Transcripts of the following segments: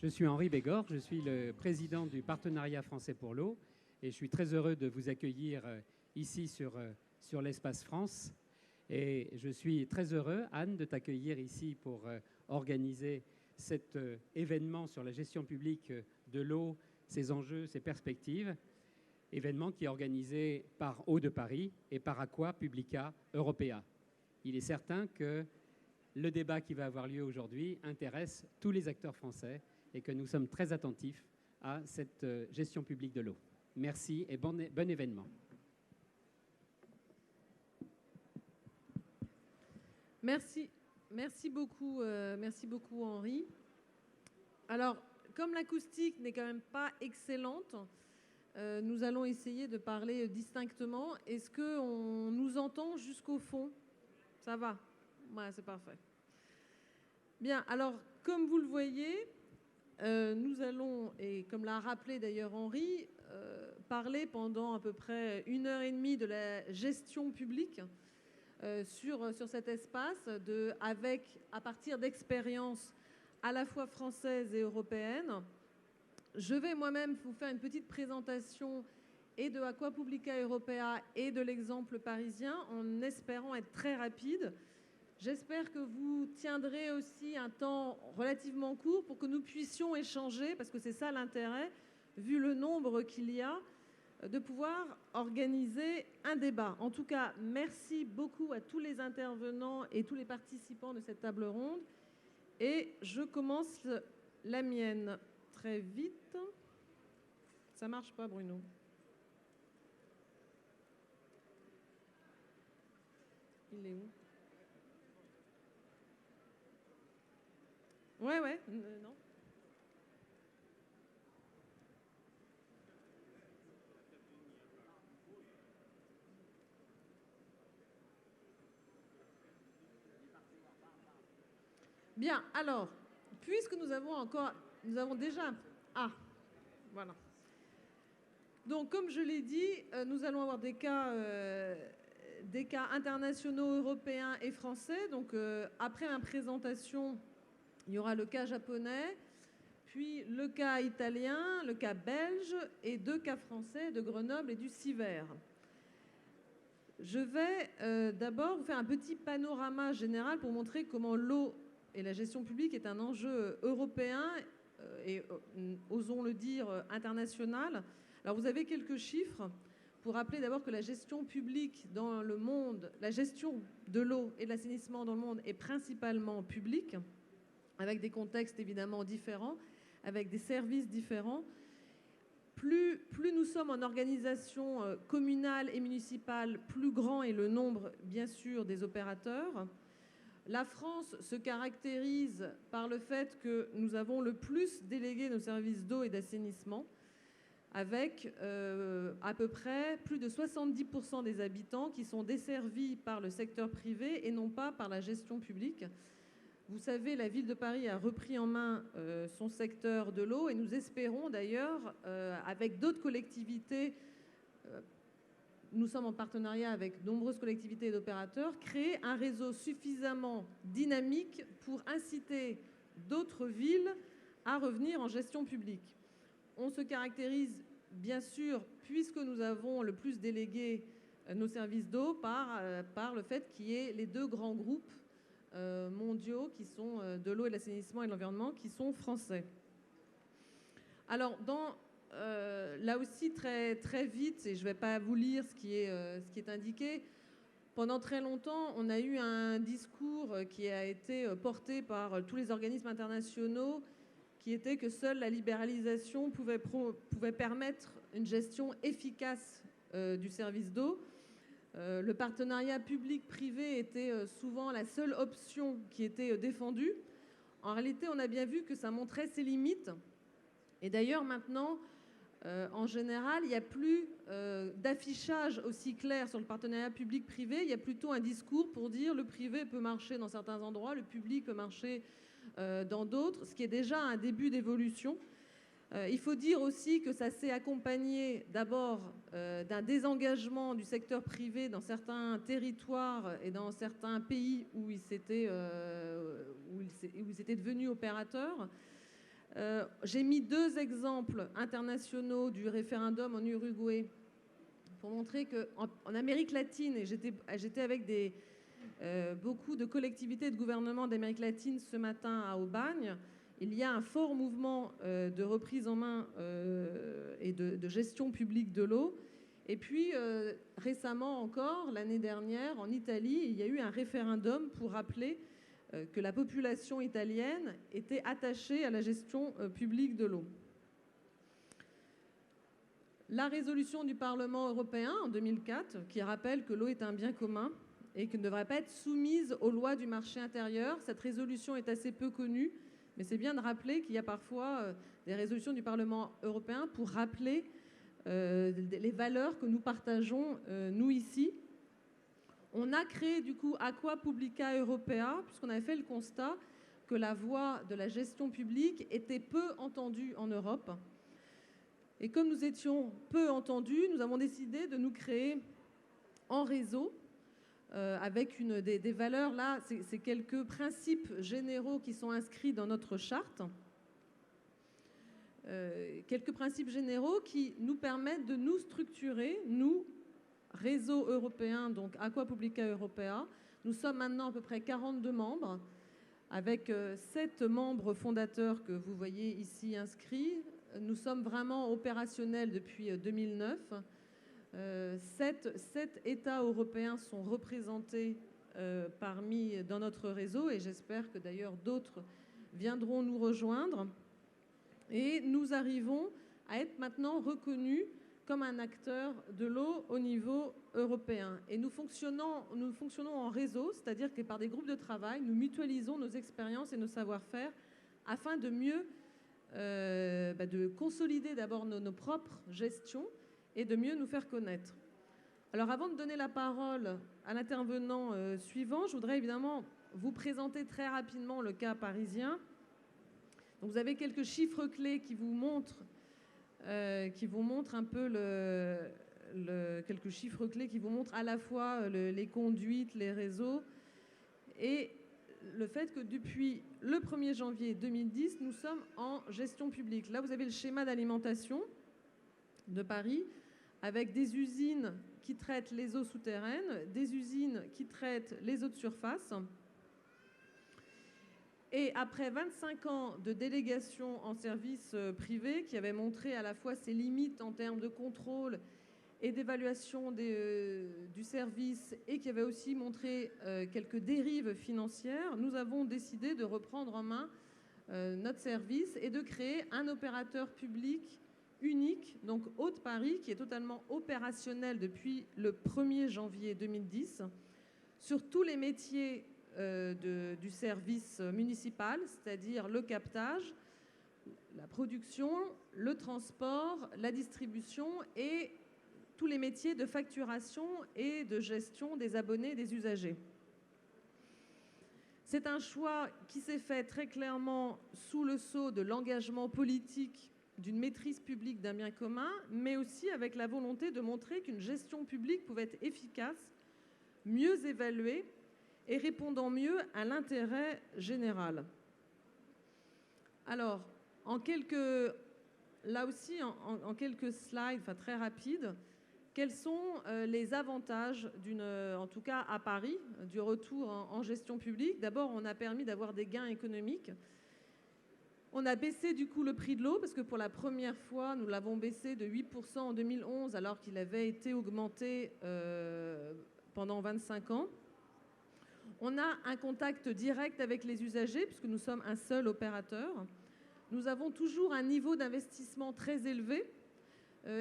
Je suis Henri Bégor, je suis le président du Partenariat français pour l'eau et je suis très heureux de vous accueillir ici sur l'espace France. Et je suis très heureux, Anne, de t'accueillir ici pour organiser cet événement sur la gestion publique de l'eau, ses enjeux, ses perspectives. Événement qui est organisé par Eau de Paris et par Aqua Publica Europea. Il est certain que le débat qui va avoir lieu aujourd'hui intéresse tous les acteurs français et que nous sommes très attentifs à cette gestion publique de l'eau. Merci et bon événement. Merci beaucoup Henri. Alors, comme l'acoustique n'est quand même pas excellente, nous allons essayer de parler distinctement. Est-ce qu'on nous entend jusqu'au fond? Ça va? Ouais, c'est parfait. Bien, alors, comme vous le voyez, nous allons, et comme l'a rappelé d'ailleurs Henri, parler pendant à peu près 1h30 de la gestion publique sur cet espace, à partir d'expériences à la fois françaises et européennes. Je vais moi-même vous faire une petite présentation et de Aqua Publica Europea et de l'exemple parisien, en espérant être très rapide. J'espère que vous tiendrez aussi un temps relativement court pour que nous puissions échanger, parce que c'est ça l'intérêt, vu le nombre qu'il y a, de pouvoir organiser un débat. En tout cas, merci beaucoup à tous les intervenants et tous les participants de cette table ronde. Et je commence la mienne très vite. Ça marche pas, Bruno? Il est où? Ouais, non. Bien, alors, puisque nous avons déjà... Ah, voilà. Donc, comme je l'ai dit, nous allons avoir des cas internationaux, européens et français. Donc, après ma présentation, il y aura le cas japonais, puis le cas italien, le cas belge et 2 cas français de Grenoble et du Siver. Je vais d'abord vous faire un petit panorama général pour montrer comment l'eau et la gestion publique est un enjeu européen et, osons le dire, international. Alors vous avez quelques chiffres pour rappeler d'abord que la gestion publique dans le monde, la gestion de l'eau et de l'assainissement dans le monde est principalement publique, avec des contextes évidemment différents, avec des services différents. Plus nous sommes en organisation communale et municipale, plus grand est le nombre, bien sûr, des opérateurs. La France se caractérise par le fait que nous avons le plus délégué nos services d'eau et d'assainissement, avec à peu près plus de 70% des habitants qui sont desservis par le secteur privé et non pas par la gestion publique. Vous savez, la ville de Paris a repris en main son secteur de l'eau et nous espérons d'ailleurs, avec d'autres collectivités, nous sommes en partenariat avec de nombreuses collectivités et d'opérateurs, créer un réseau suffisamment dynamique pour inciter d'autres villes à revenir en gestion publique. On se caractérise, bien sûr, puisque nous avons le plus délégué nos services d'eau, par le fait qu'il y ait les 2 grands groupes mondiaux qui sont de l'eau et de l'assainissement et de l'environnement, qui sont français. Alors, là aussi, très, très vite, et je ne vais pas vous lire ce qui est indiqué, pendant très longtemps, on a eu un discours qui a été porté par tous les organismes internationaux, qui était que seule la libéralisation pouvait permettre une gestion efficace du service d'eau. Le partenariat public-privé était souvent la seule option qui était défendue. En réalité, on a bien vu que ça montrait ses limites. Et d'ailleurs, maintenant, en général, il n'y a plus d'affichage aussi clair sur le partenariat public-privé. Il y a plutôt un discours pour dire le privé peut marcher dans certains endroits, le public peut marcher dans d'autres, ce qui est déjà un début d'évolution. Il faut dire aussi que ça s'est accompagné d'abord d'un désengagement du secteur privé dans certains territoires et dans certains pays où il s'était devenu opérateur. J'ai mis 2 exemples internationaux du référendum en Uruguay pour montrer qu'en Amérique latine, et j'étais avec beaucoup de collectivités et de gouvernements d'Amérique latine ce matin à Aubagne, il y a un fort mouvement de reprise en main et de gestion publique de l'eau. Et puis, récemment encore, l'année dernière, en Italie, il y a eu un référendum pour rappeler que la population italienne était attachée à la gestion publique de l'eau. La résolution du Parlement européen en 2004, qui rappelle que l'eau est un bien commun et qu'elle ne devrait pas être soumise aux lois du marché intérieur, cette résolution est assez peu connue, mais c'est bien de rappeler qu'il y a parfois des résolutions du Parlement européen pour rappeler les valeurs que nous partageons, nous, ici. On a créé, du coup, Aqua Publica Europea, puisqu'on avait fait le constat que la voix de la gestion publique était peu entendue en Europe. Et comme nous étions peu entendus, nous avons décidé de nous créer en réseau, avec des valeurs, là, c'est quelques principes généraux qui sont inscrits dans notre charte. Quelques principes généraux qui nous permettent de nous structurer, nous, réseau européen, donc Aqua Publica Europea. Nous sommes maintenant à peu près 42 membres, avec 7 membres fondateurs que vous voyez ici inscrits. Nous sommes vraiment opérationnels depuis 2009. 7 États européens sont représentés dans notre réseau, et j'espère que d'ailleurs d'autres viendront nous rejoindre. Et nous arrivons à être maintenant reconnus comme un acteur de l'eau au niveau européen. Et nous fonctionnons en réseau, c'est-à-dire que par des groupes de travail, nous mutualisons nos expériences et nos savoir-faire afin de mieux de consolider d'abord nos propres gestions et de mieux nous faire connaître. Alors avant de donner la parole à l'intervenant suivant, je voudrais évidemment vous présenter très rapidement le cas parisien. Donc vous avez quelques chiffres clés qui vous montrent un peu quelques chiffres clés qui vous montrent à la fois les conduites, les réseaux, et le fait que depuis le 1er janvier 2010, nous sommes en gestion publique. Là, vous avez le schéma d'alimentation de Paris, avec des usines qui traitent les eaux souterraines, des usines qui traitent les eaux de surface. Et après 25 ans de délégation en service privé, qui avait montré à la fois ses limites en termes de contrôle et d'évaluation du service, et qui avait aussi montré quelques dérives financières, nous avons décidé de reprendre en main notre service et de créer un opérateur public unique, donc Hauts-de-Paris, qui est totalement opérationnel depuis le 1er janvier 2010, sur tous les métiers du service municipal, c'est-à-dire le captage, la production, le transport, la distribution et tous les métiers de facturation et de gestion des abonnés et des usagers. C'est un choix qui s'est fait très clairement sous le sceau de l'engagement politique d'une maîtrise publique d'un bien commun, mais aussi avec la volonté de montrer qu'une gestion publique pouvait être efficace, mieux évaluée et répondant mieux à l'intérêt général. Alors, en quelques slides, enfin très rapides, quels sont les avantages, en tout cas à Paris, du retour en gestion publique? D'abord, on a permis d'avoir des gains économiques. On a baissé du coup le prix de l'eau, parce que pour la première fois, nous l'avons baissé de 8% en 2011, alors qu'il avait été augmenté pendant 25 ans. On a un contact direct avec les usagers, puisque nous sommes un seul opérateur. Nous avons toujours un niveau d'investissement très élevé.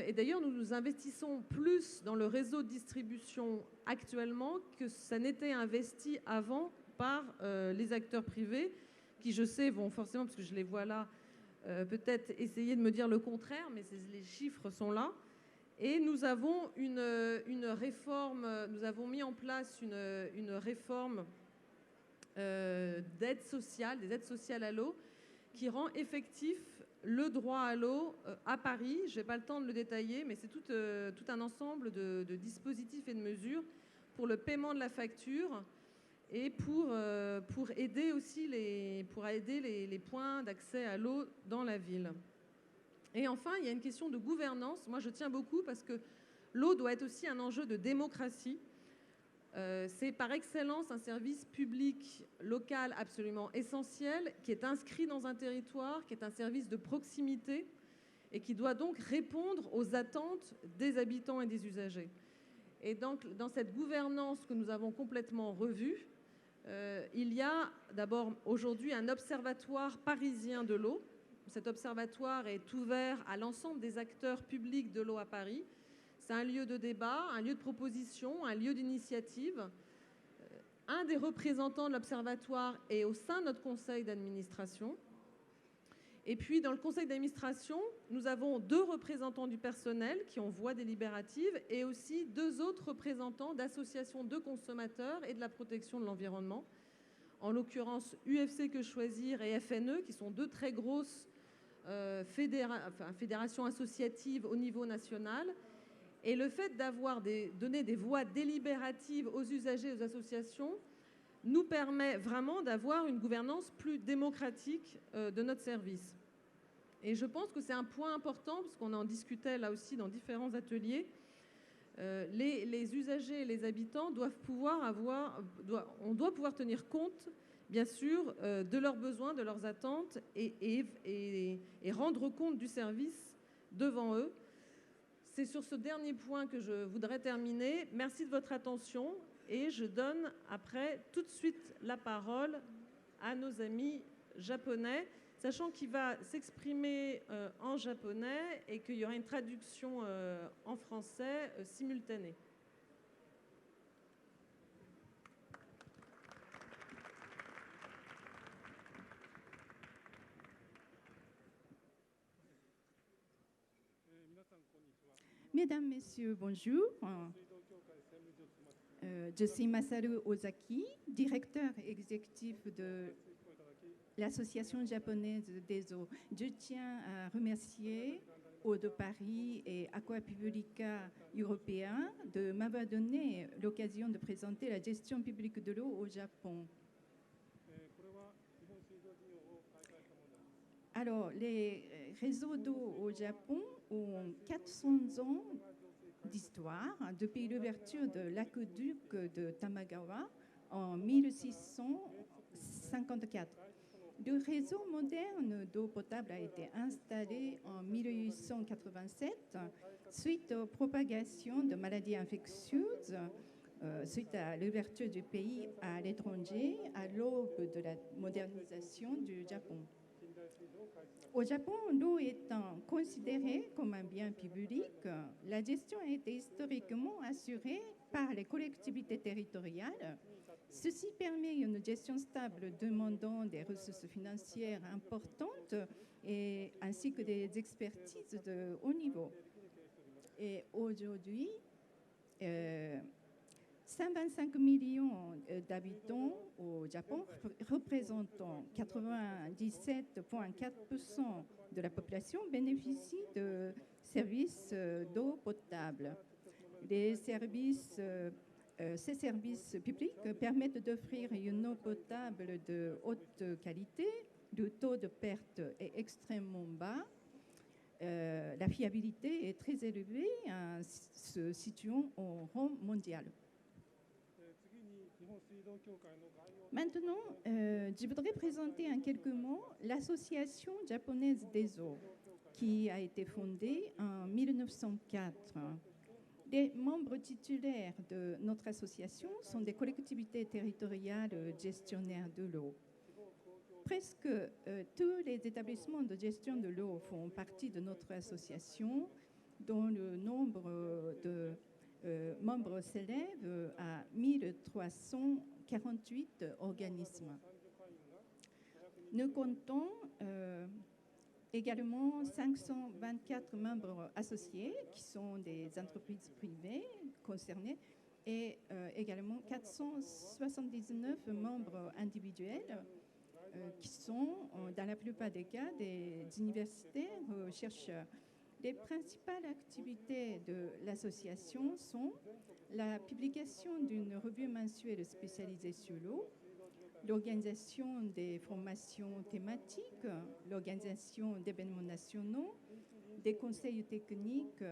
Et d'ailleurs, nous investissons plus dans le réseau de distribution actuellement que ça n'était investi avant par les acteurs privés, qui, je sais, vont forcément, parce que je les vois là, peut-être essayer de me dire le contraire, mais les chiffres sont là. Et nous avons une réforme, nous avons mis en place une réforme d'aide sociale, des aides sociales à l'eau, qui rend effectif le droit à l'eau à Paris. Je n'ai pas le temps de le détailler, mais c'est tout un ensemble de dispositifs et de mesures pour le paiement de la facture et pour aider aussi les points d'accès à l'eau dans la ville. Et enfin, il y a une question de gouvernance. Moi, je tiens beaucoup parce que l'eau doit être aussi un enjeu de démocratie. C'est par excellence un service public local absolument essentiel, qui est inscrit dans un territoire, qui est un service de proximité et qui doit donc répondre aux attentes des habitants et des usagers. Et donc, dans cette gouvernance que nous avons complètement revue, il y a d'abord aujourd'hui un observatoire parisien de l'eau. Cet observatoire est ouvert à l'ensemble des acteurs publics de l'eau à Paris. C'est un lieu de débat, un lieu de proposition, un lieu d'initiative. Un des représentants de l'observatoire est au sein de notre conseil d'administration. Et puis, dans le conseil d'administration, nous avons 2 représentants du personnel qui ont voix délibérative et aussi 2 autres représentants d'associations de consommateurs et de la protection de l'environnement. En l'occurrence, UFC Que Choisir et FNE, qui sont 2 très grosses fédérations associatives au niveau national. Et le fait d'avoir donné des voix délibératives aux usagers et aux associations nous permet vraiment d'avoir une gouvernance plus démocratique de notre service. Et je pense que c'est un point important, parce qu'on en discutait là aussi dans différents ateliers. Les usagers et les habitants on doit pouvoir tenir compte, bien sûr, de leurs besoins, de leurs attentes et rendre compte du service devant eux. C'est sur ce dernier point que je voudrais terminer. Merci de votre attention et je donne après tout de suite la parole à nos amis japonais, sachant qu'il va s'exprimer en japonais et qu'il y aura une traduction en français simultanée. Mesdames, Messieurs, bonjour. Je suis Masaru Ozaki, directeur exécutif de l'Association japonaise des eaux. Je tiens à remercier Eau de Paris et Aqua Publica européen de m'avoir donné l'occasion de présenter la gestion publique de l'eau au Japon. Alors, les réseaux d'eau au Japon ont 400 ans d'histoire, depuis l'ouverture de l'aqueduc de Tamagawa en 1654. Le réseau moderne d'eau potable a été installé en 1887 suite aux propagations de maladies infectieuses, suite à l'ouverture du pays à l'étranger à l'aube de la modernisation du Japon. Au Japon, l'eau étant considérée comme un bien public, la gestion a été historiquement assurée par les collectivités territoriales. Ceci permet une gestion stable demandant des ressources financières importantes ainsi que des expertises de haut niveau. Et aujourd'hui, 125 millions d'habitants au Japon, représentant 97,4% de la population, bénéficient de services d'eau potable. Ces services publics permettent d'offrir une eau potable de haute qualité. Le taux de perte est extrêmement bas. La fiabilité est très élevée, se situant au rang mondial. Maintenant, je voudrais présenter en quelques mots l'Association japonaise des eaux, qui a été fondée en 1904. Les membres titulaires de notre association sont des collectivités territoriales gestionnaires de l'eau. Presque tous les établissements de gestion de l'eau font partie de notre association, dont le nombre de membres s'élève à 1348 organismes. Nous comptons également 524 membres associés qui sont des entreprises privées concernées et également 479 membres individuels qui sont dans la plupart des cas des universitaires, chercheurs. Les principales activités de l'association sont la publication d'une revue mensuelle spécialisée sur l'eau, l'organisation des formations thématiques, l'organisation d'événements nationaux, des conseils techniques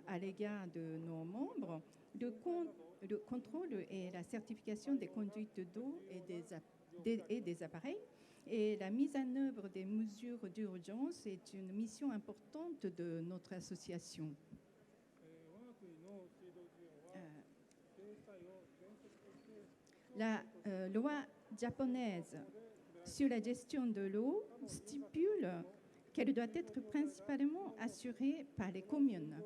à l'égard de nos membres, le contrôle et la certification des conduites d'eau et des appareils. Et la mise en œuvre des mesures d'urgence est une mission importante de notre association. La loi japonaise sur la gestion de l'eau stipule qu'elle doit être principalement assurée par les communes.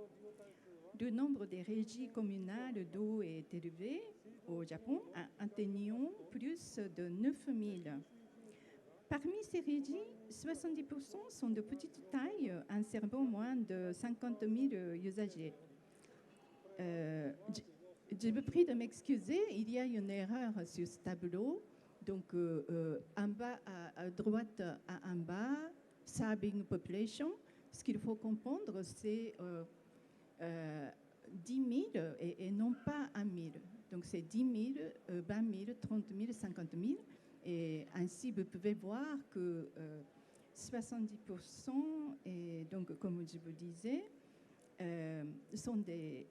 Le nombre des régies communales d'eau est élevé au Japon, atteignant plus de 9000. Parmi ces régies, 70% sont de petite taille, en servant moins de 50 000 usagers. Je vous prie de m'excuser, il y a une erreur sur ce tableau. Donc, en bas à droite, en bas, serving population. Ce qu'il faut comprendre, c'est 10 000 et non pas 1 000. Donc, c'est 10 000, 20 000, 30 000, 50 000. Et ainsi, vous pouvez voir que 70%, et donc, comme je vous disais, sont des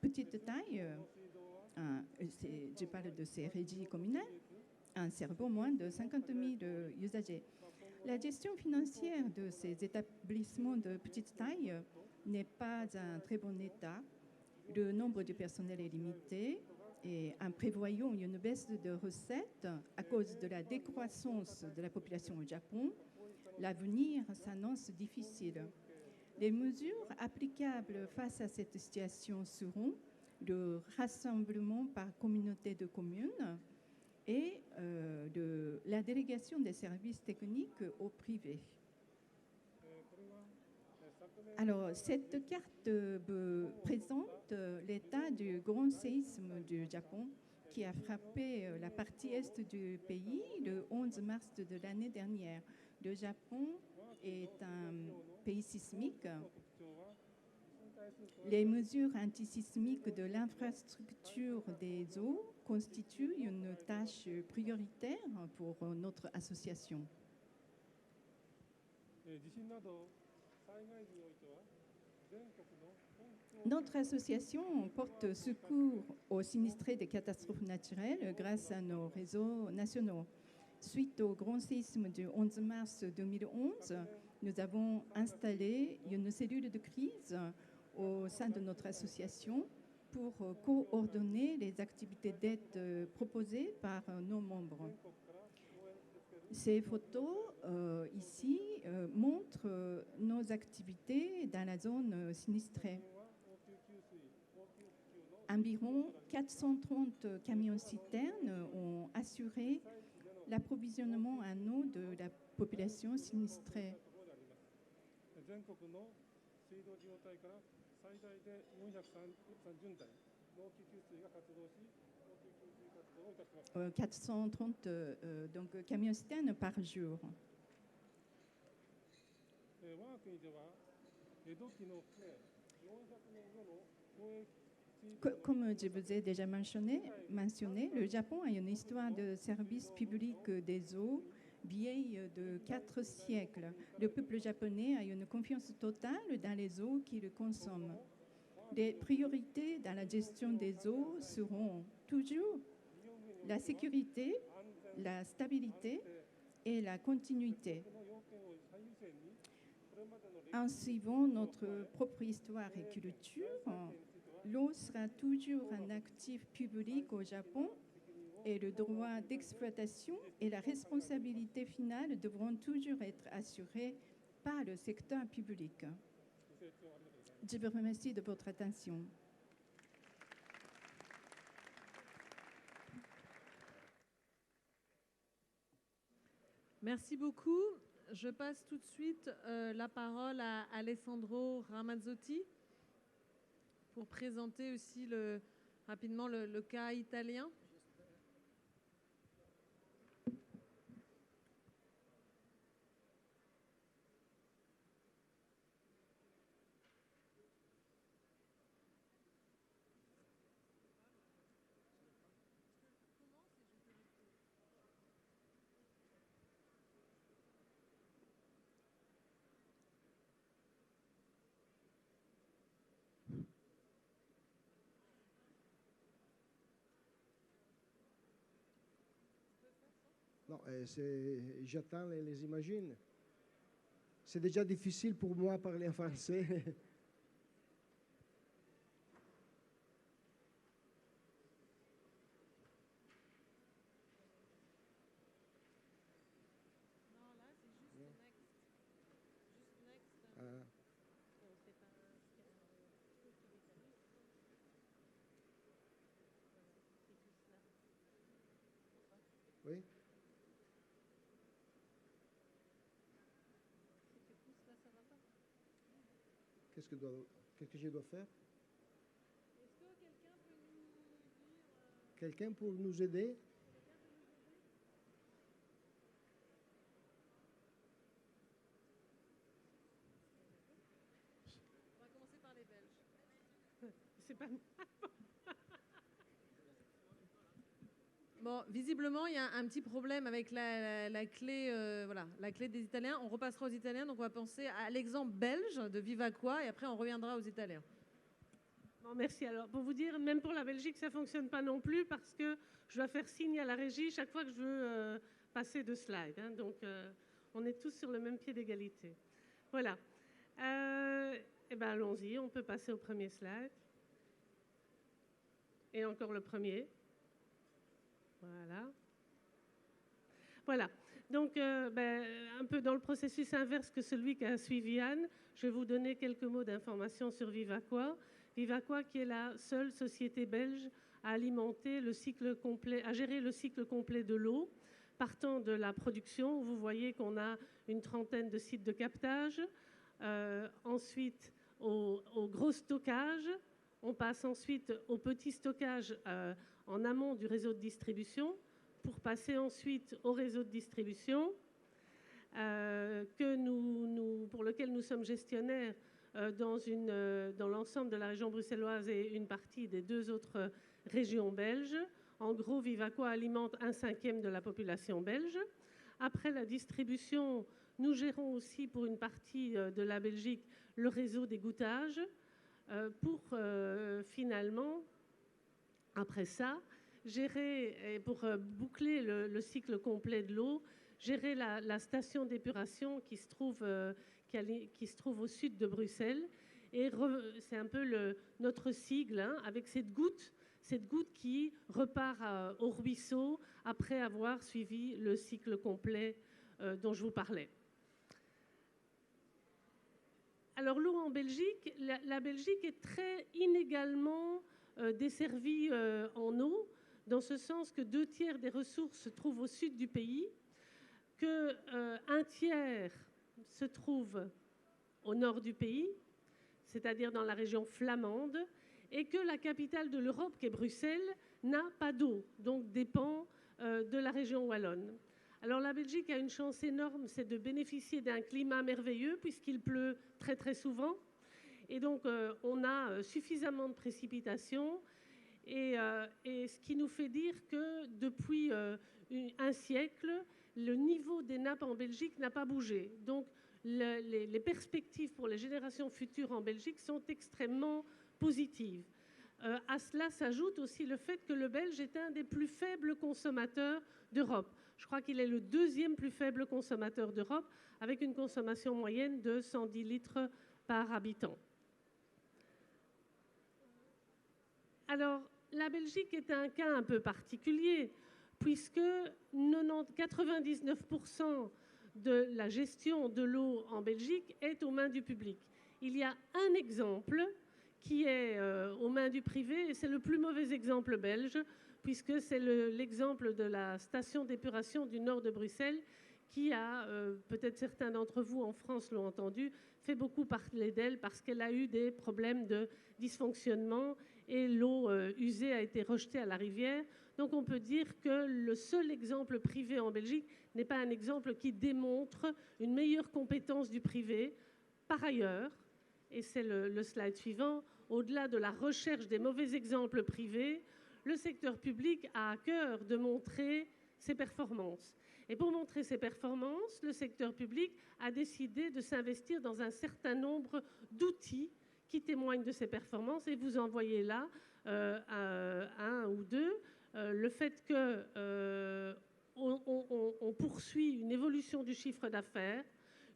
petites tailles. Je parle de ces régies communales, en servant moins de 50 000 usagers. La gestion financière de ces établissements de petite taille n'est pas en très bon état. Le nombre de personnel est limité. Et en prévoyant une baisse de recettes à cause de la décroissance de la population au Japon, l'avenir s'annonce difficile. Les mesures applicables face à cette situation seront le rassemblement par communauté de communes et la délégation des services techniques au privé. Alors, cette carte présente l'état du grand séisme du Japon qui a frappé la partie est du pays le 11 mars de l'année dernière. Le Japon est un pays sismique. Les mesures antisismiques de l'infrastructure des eaux constituent une tâche prioritaire pour notre association. Notre association porte secours aux sinistrés des catastrophes naturelles grâce à nos réseaux nationaux. Suite au grand séisme du 11 mars 2011, nous avons installé une cellule de crise au sein de notre association pour coordonner les activités d'aide proposées par nos membres. Ces photos ici montrent nos activités dans la zone sinistrée. Environ 430 camions-citernes ont assuré l'approvisionnement en eau de la population sinistrée. « 430 camions-citernes par jour. Comme je vous ai déjà mentionné, le Japon a une histoire de service public des eaux vieille de 4 siècles. Le peuple japonais a une confiance totale dans les eaux qu'il consomme. Les priorités dans la gestion des eaux seront toujours la sécurité, la stabilité et la continuité. En suivant notre propre histoire et culture, l'eau sera toujours un actif public au Japon et le droit d'exploitation et la responsabilité finale devront toujours être assurés par le secteur public. Je vous remercie de votre attention. Merci beaucoup. Je passe tout de suite la parole à Alessandro Ramazzotti pour présenter aussi rapidement le cas italien. Non, j'attends les images. C'est déjà difficile pour moi de parler en français. Oui. Qu'est-ce que je dois faire? Est-ce que quelqu'un peut nous dire... Quelqu'un pour nous aider? On va commencer par les Belges. C'est pas... Bon, visiblement, il y a un petit problème avec la clé, voilà, la clé des Italiens. On repassera aux Italiens, donc on va penser à l'exemple belge de Vivaqua et après on reviendra aux Italiens. Bon, merci. Alors, pour vous dire, même pour la Belgique, ça ne fonctionne pas non plus parce que je dois faire signe à la régie chaque fois que je veux passer de slide. Hein, donc, on est tous sur le même pied d'égalité. Voilà. Eh bien, allons-y. On peut passer au premier slide. Et encore le premier. Voilà. Voilà. Donc, un peu dans le processus inverse que celui qu'a suivi Anne, je vais vous donner quelques mots d'information sur Vivaqua. Vivaqua, qui est la seule société belge à alimenter le cycle complet, à gérer le cycle complet de l'eau, partant de la production. Vous voyez qu'on a une trentaine de sites de captage. Ensuite, au gros stockage. On passe ensuite au petit stockage en amont du réseau de distribution pour passer ensuite au réseau de distribution pour lequel nous sommes gestionnaires dans l'ensemble de la région bruxelloise et une partie des deux autres régions belges. En gros, Vivaqua alimente 1/5 de la population belge. Après la distribution, nous gérons aussi pour une partie de la Belgique le réseau d'égouttage pour finalement, après ça, gérer, et pour boucler le cycle complet de l'eau, gérer la station d'épuration qui se trouve au sud de Bruxelles. Et c'est un peu notre sigle, hein, avec cette goutte qui repart au ruisseau après avoir suivi le cycle complet dont je vous parlais. Alors l'eau en Belgique, la Belgique est très inégalement desservie en eau, dans ce sens que 2/3 des ressources se trouvent au sud du pays, que 1/3 se trouve au nord du pays, c'est-à-dire dans la région flamande, et que la capitale de l'Europe, qui est Bruxelles, n'a pas d'eau, donc dépend de la région wallonne. Alors la Belgique a une chance énorme, c'est de bénéficier d'un climat merveilleux puisqu'il pleut très très souvent. Et donc on a suffisamment de précipitations et ce qui nous fait dire que depuis un siècle, le niveau des nappes en Belgique n'a pas bougé. Donc les perspectives pour les générations futures en Belgique sont extrêmement positives. À cela s'ajoute aussi le fait que le Belge est un des plus faibles consommateurs d'Europe. Je crois qu'il est le 2e plus faible consommateur d'Europe, avec une consommation moyenne de 110 litres par habitant. Alors, la Belgique est un cas un peu particulier, puisque 99% de la gestion de l'eau en Belgique est aux mains du public. Il y a un exemple qui est aux mains du privé, et c'est le plus mauvais exemple belge, puisque c'est l'exemple de la station d'épuration du nord de Bruxelles, qui a, peut-être certains d'entre vous en France l'ont entendu, fait beaucoup parler d'elle parce qu'elle a eu des problèmes de dysfonctionnement et l'eau usée a été rejetée à la rivière. Donc on peut dire que le seul exemple privé en Belgique n'est pas un exemple qui démontre une meilleure compétence du privé. Par ailleurs, et c'est le slide suivant, au-delà de la recherche des mauvais exemples privés, le secteur public a à cœur de montrer ses performances. Et pour montrer ses performances, le secteur public a décidé de s'investir dans un certain nombre d'outils qui témoignent de ses performances. Et vous en voyez là un ou deux. Le fait que on poursuit une évolution du chiffre d'affaires,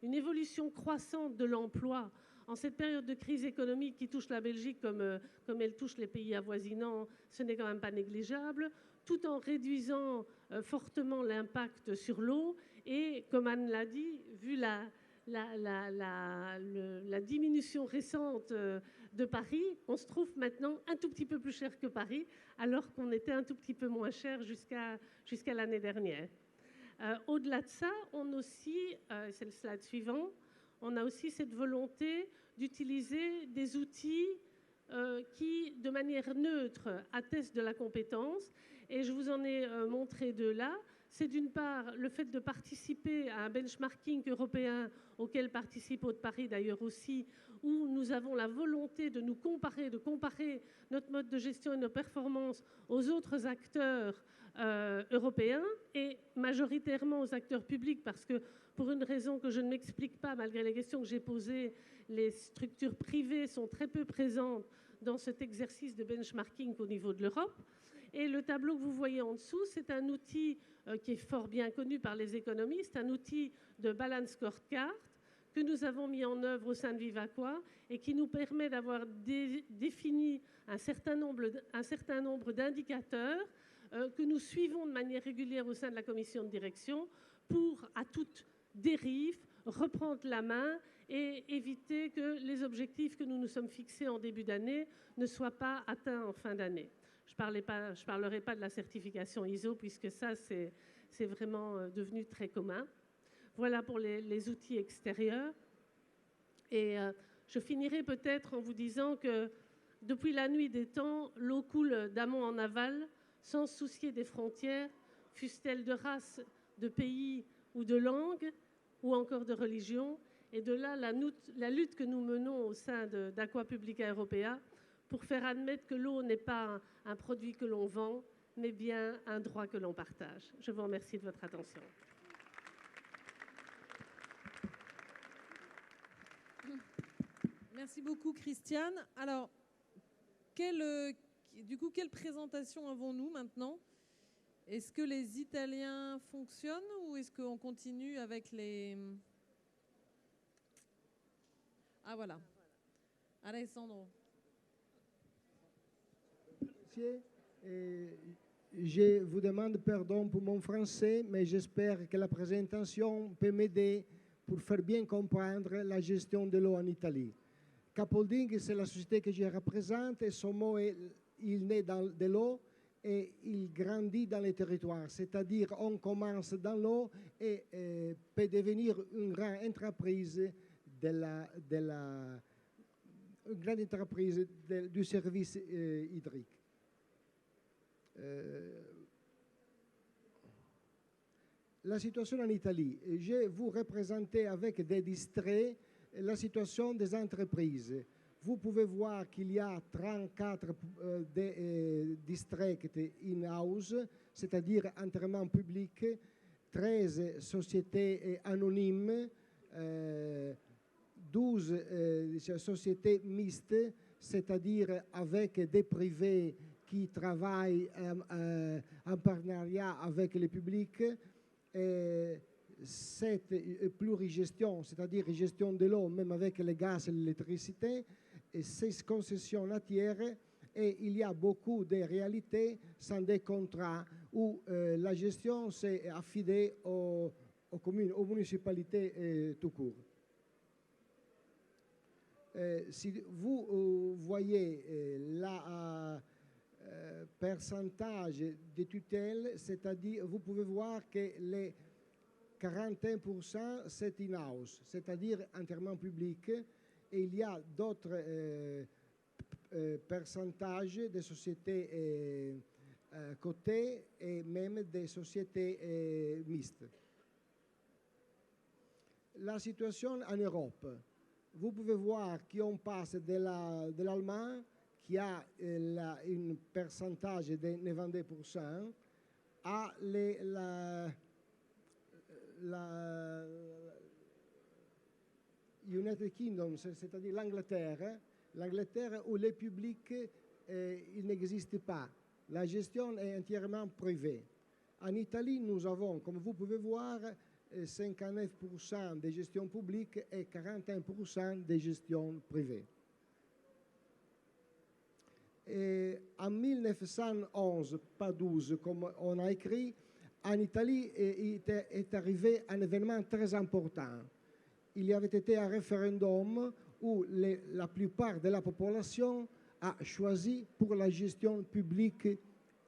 une évolution croissante de l'emploi. En cette période de crise économique qui touche la Belgique comme elle touche les pays avoisinants, ce n'est quand même pas négligeable, tout en réduisant fortement l'impact sur l'eau. Et comme Anne l'a dit, vu la diminution récente de Paris, on se trouve maintenant un tout petit peu plus cher que Paris, alors qu'on était un tout petit peu moins cher jusqu'à l'année dernière. Au-delà de ça, on aussi, c'est le slide suivant, on a aussi cette volonté d'utiliser des outils qui, de manière neutre, attestent de la compétence. Et je vous en ai montré deux là. C'est d'une part le fait de participer à un benchmarking européen auquel participe Haute-Paris d'ailleurs aussi, où nous avons la volonté de nous comparer, de comparer notre mode de gestion et nos performances aux autres acteurs européens et majoritairement aux acteurs publics, parce que pour une raison que je ne m'explique pas, malgré les questions que j'ai posées, les structures privées sont très peu présentes dans cet exercice de benchmarking au niveau de l'Europe. Et le tableau que vous voyez en dessous, c'est un outil qui est fort bien connu par les économistes, un outil de balance scorecard que nous avons mis en œuvre au sein de Vivaqua et qui nous permet d'avoir défini un certain nombre d'indicateurs que nous suivons de manière régulière au sein de la commission de direction pour, à toute dérive, reprendre la main et éviter que les objectifs que nous nous sommes fixés en début d'année ne soient pas atteints en fin d'année. Je ne parlerai pas de la certification ISO, puisque ça, c'est vraiment devenu très commun. Voilà pour les outils extérieurs. Et je finirai peut-être en vous disant que depuis la nuit des temps, l'eau coule d'amont en aval, sans se soucier des frontières, fussent-elles de race, de pays ou de langue, ou encore de religion. Et de là, la lutte que nous menons au sein d'Aqua Publica Europea pour faire admettre que l'eau n'est pas un produit que l'on vend, mais bien un droit que l'on partage. Je vous remercie de votre attention. Merci beaucoup, Christiane. Alors, quelle présentation avons-nous maintenant? Est-ce que les Italiens fonctionnent ou est-ce qu'on continue avec les... Ah, voilà. Alessandro. Je vous demande pardon pour mon français, mais j'espère que la présentation peut m'aider pour faire bien comprendre la gestion de l'eau en Italie. Capolding, c'est la société que je représente et son mot est il naît de l'eau et il grandit dans les territoires. C'est-à-dire on commence dans l'eau et peut devenir une grande entreprise du service hydrique. La situation en Italie. Je vais vous représenter avec des distraits la situation des entreprises. Vous pouvez voir qu'il y a 34 districts in-house, c'est-à-dire entièrement publics, 13 sociétés anonymes, 12 sociétés mixtes, c'est-à-dire avec des privés qui travaillent en partenariat avec le public, 7 plurigestion, c'est-à-dire gestion de l'eau, même avec le gaz et l'électricité, et 6 concessions laitières, et il y a beaucoup de réalités sans des contrats où la gestion s'est affidée aux communes, aux municipalités tout court. Si vous voyez la pourcentage de tutelle, c'est-à-dire vous pouvez voir que les 41% c'est in-house, c'est-à-dire entièrement public, et il y a d'autres pourcentages de sociétés cotées et même des sociétés mixtes. La situation en Europe. Vous pouvez voir qu'on passe de l'Allemagne, qui a un pourcentage de 92%, à la United Kingdom, c'est-à-dire l'Angleterre où le public il n'existe pas. La gestion est entièrement privée. En Italie, nous avons, comme vous pouvez voir, 59% de gestion publique et 41% de gestion privée. Et en 1911, pas 12, comme on a écrit, en Italie est arrivé un événement très important. Il y avait été un référendum où la plupart de la population a choisi pour la gestion publique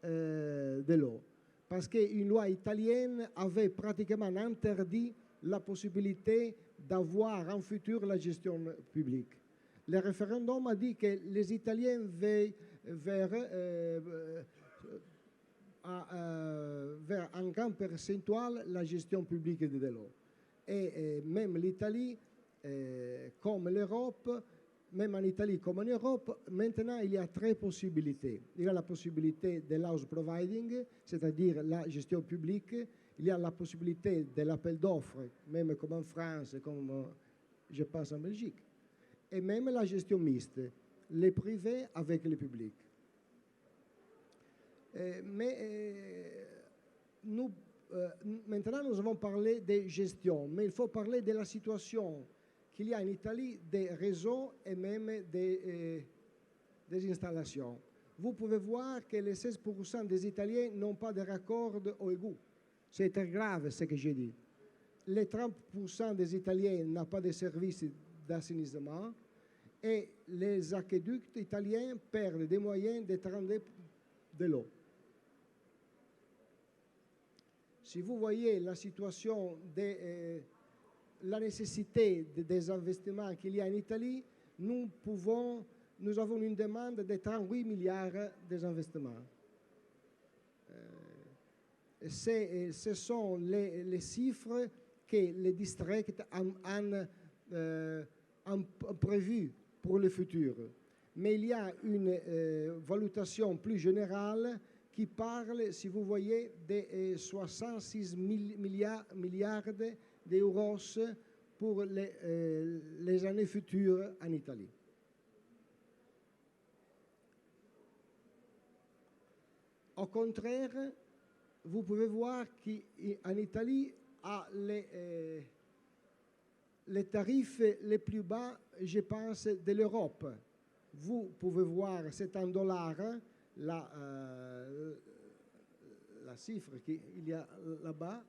de l'eau. Parce qu'une loi italienne avait pratiquement interdit la possibilité d'avoir en futur la gestion publique. Le référendum a dit que les Italiens veillent vers un grand pourcentage la gestion publique de l'eau. Et même l'Italie, comme l'Europe, même en Italie comme en Europe, maintenant il y a 3 possibilités. Il y a la possibilité de l'house providing, c'est-à-dire la gestion publique. Il y a la possibilité de l'appel d'offres, même comme en France, comme je pense en Belgique. Et même la gestion mixte, les privés avec le public. Maintenant, nous avons parlé de gestion, mais il faut parler de la situation qu'il y a en Italie des réseaux et même des installations. Vous pouvez voir que les 16% des Italiens n'ont pas de raccord au égout. C'est très grave ce que j'ai dit. Les 30% des Italiens n'ont pas de services d'assainissement et les aqueducs italiens perdent des moyens de traiter de l'eau. Si vous voyez la situation de la nécessité des investissements qu'il y a en Italie, nous avons une demande de 38 milliards d'investissements. Ce sont les chiffres que les districts ont prévus pour le futur. Mais il y a une valutation plus générale qui parle, si vous voyez, de 66 milliards d'euros pour les années futures en Italie. Au contraire, vous pouvez voir qu'en Italie, a les tarifs les plus bas, je pense, de l'Europe. Vous pouvez voir, c'est en dollars, la chiffre qu'il y a là-bas.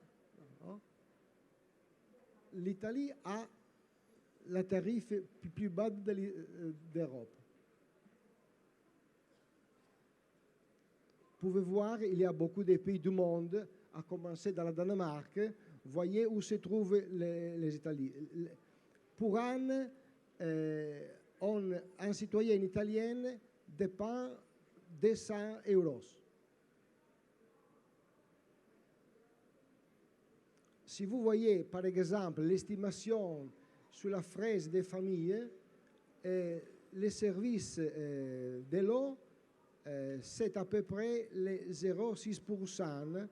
L'Italie a le tarif plus bas d'Europe. Vous pouvez voir, il y a beaucoup de pays du monde, à commencer dans la Danemark. Voyez où se trouvent les Italiens. Pour un citoyen italien dépend de 100 euros. Si vous voyez, par exemple, l'estimation sur la fraise des familles, les services de l'eau, c'est à peu près les 0,6%.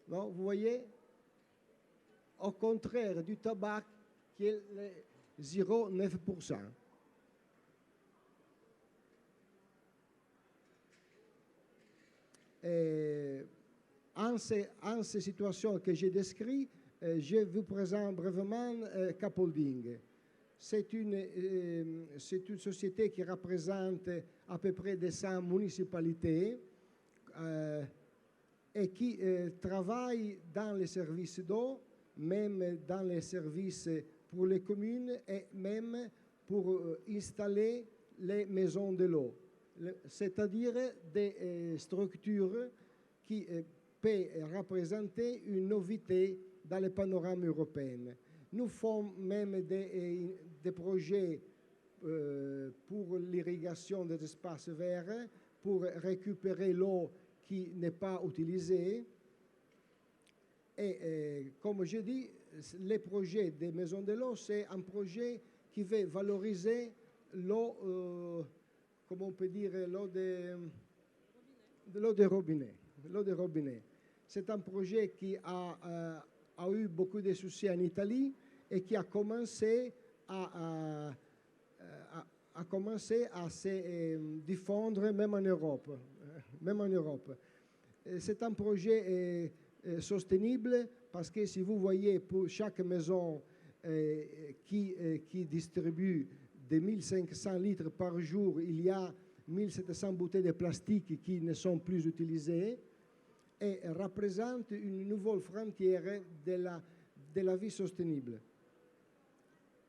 Non, vous voyez, au contraire du tabac qui est le 0,9%. En ces situations que j'ai décrites, je vous présente brièvement Capolding. C'est une société qui représente à peu près 200 municipalités et qui travaille dans les services d'eau, même dans les services pour les communes et même pour installer les maisons de l'eau, c'est-à-dire des structures qui peuvent représenter une nouveauté dans le panorama européen. Nous faisons même des projets pour l'irrigation des espaces verts, pour récupérer l'eau qui n'est pas utilisée. Et comme je dis, le projet des maisons de l'eau, c'est un projet qui veut valoriser l'eau, comment on peut dire, l'eau de robinet. L'eau de robinet. C'est un projet qui a eu beaucoup de succès en Italie et qui a commencé à se diffondre même en Europe. C'est un projet sostenible parce que si vous voyez pour chaque maison qui distribue des 1500 litres par jour, il y a 1700 bouteilles de plastique qui ne sont plus utilisées et représente une nouvelle frontière de la vie sostenible.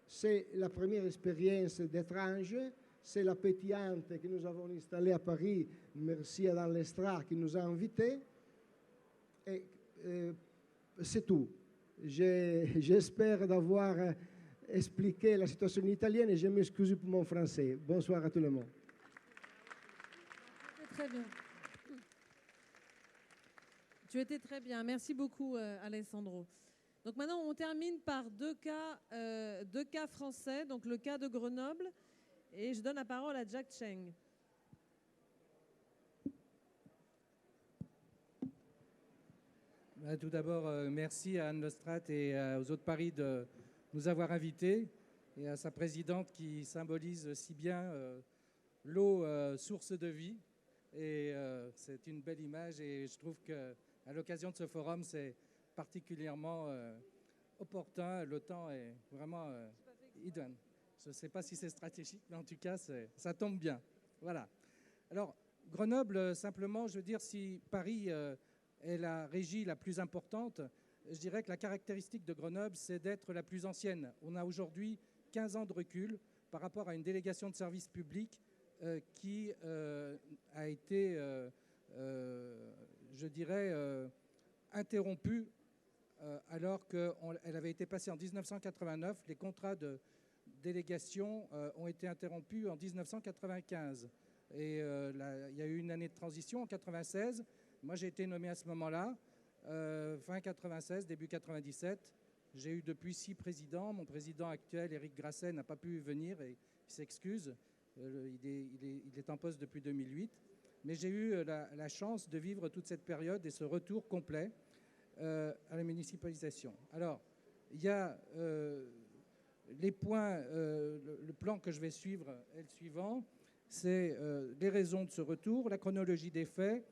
C'est la première expérience d'étrange, c'est la pétillante que nous avons installée à Paris, merci à Dan Lestra qui nous a invités. Et c'est tout. J'espère d'avoir expliqué la situation italienne et je m'excuse pour mon français. Bonsoir à tout le monde. Très bien. Tu étais très bien. Merci beaucoup, Alessandro. Donc maintenant, on termine par deux cas français, donc le cas de Grenoble. Et je donne la parole à Jack Cheng. Tout d'abord, merci à Anne Lestrade et aux autres paris de nous avoir invités et à sa présidente qui symbolise si bien l'eau, source de vie. Et c'est une belle image et je trouve qu'à l'occasion de ce forum, c'est particulièrement opportun. Le temps est vraiment idoine. Je ne sais pas si c'est stratégique, mais en tout cas, ça tombe bien. Voilà. Alors, Grenoble, simplement, je veux dire, si Paris est la régie la plus importante, je dirais que la caractéristique de Grenoble, c'est d'être la plus ancienne. On a aujourd'hui 15 ans de recul par rapport à une délégation de service public qui a été, je dirais, interrompue alors qu'elle avait été passée en 1989. Les contrats de délégation ont été interrompus en 1995. Et il y a eu une année de transition en 1996. Moi, j'ai été nommé à ce moment-là, fin 96, début 97. J'ai eu depuis 6 présidents. Mon président actuel, Éric Grasset, n'a pas pu venir et il s'excuse. Il est en poste depuis 2008. Mais j'ai eu la chance de vivre toute cette période et ce retour complet à la municipalisation. Alors, il y a les points, le plan que je vais suivre est le suivant. C'est les raisons de ce retour, la chronologie des faits,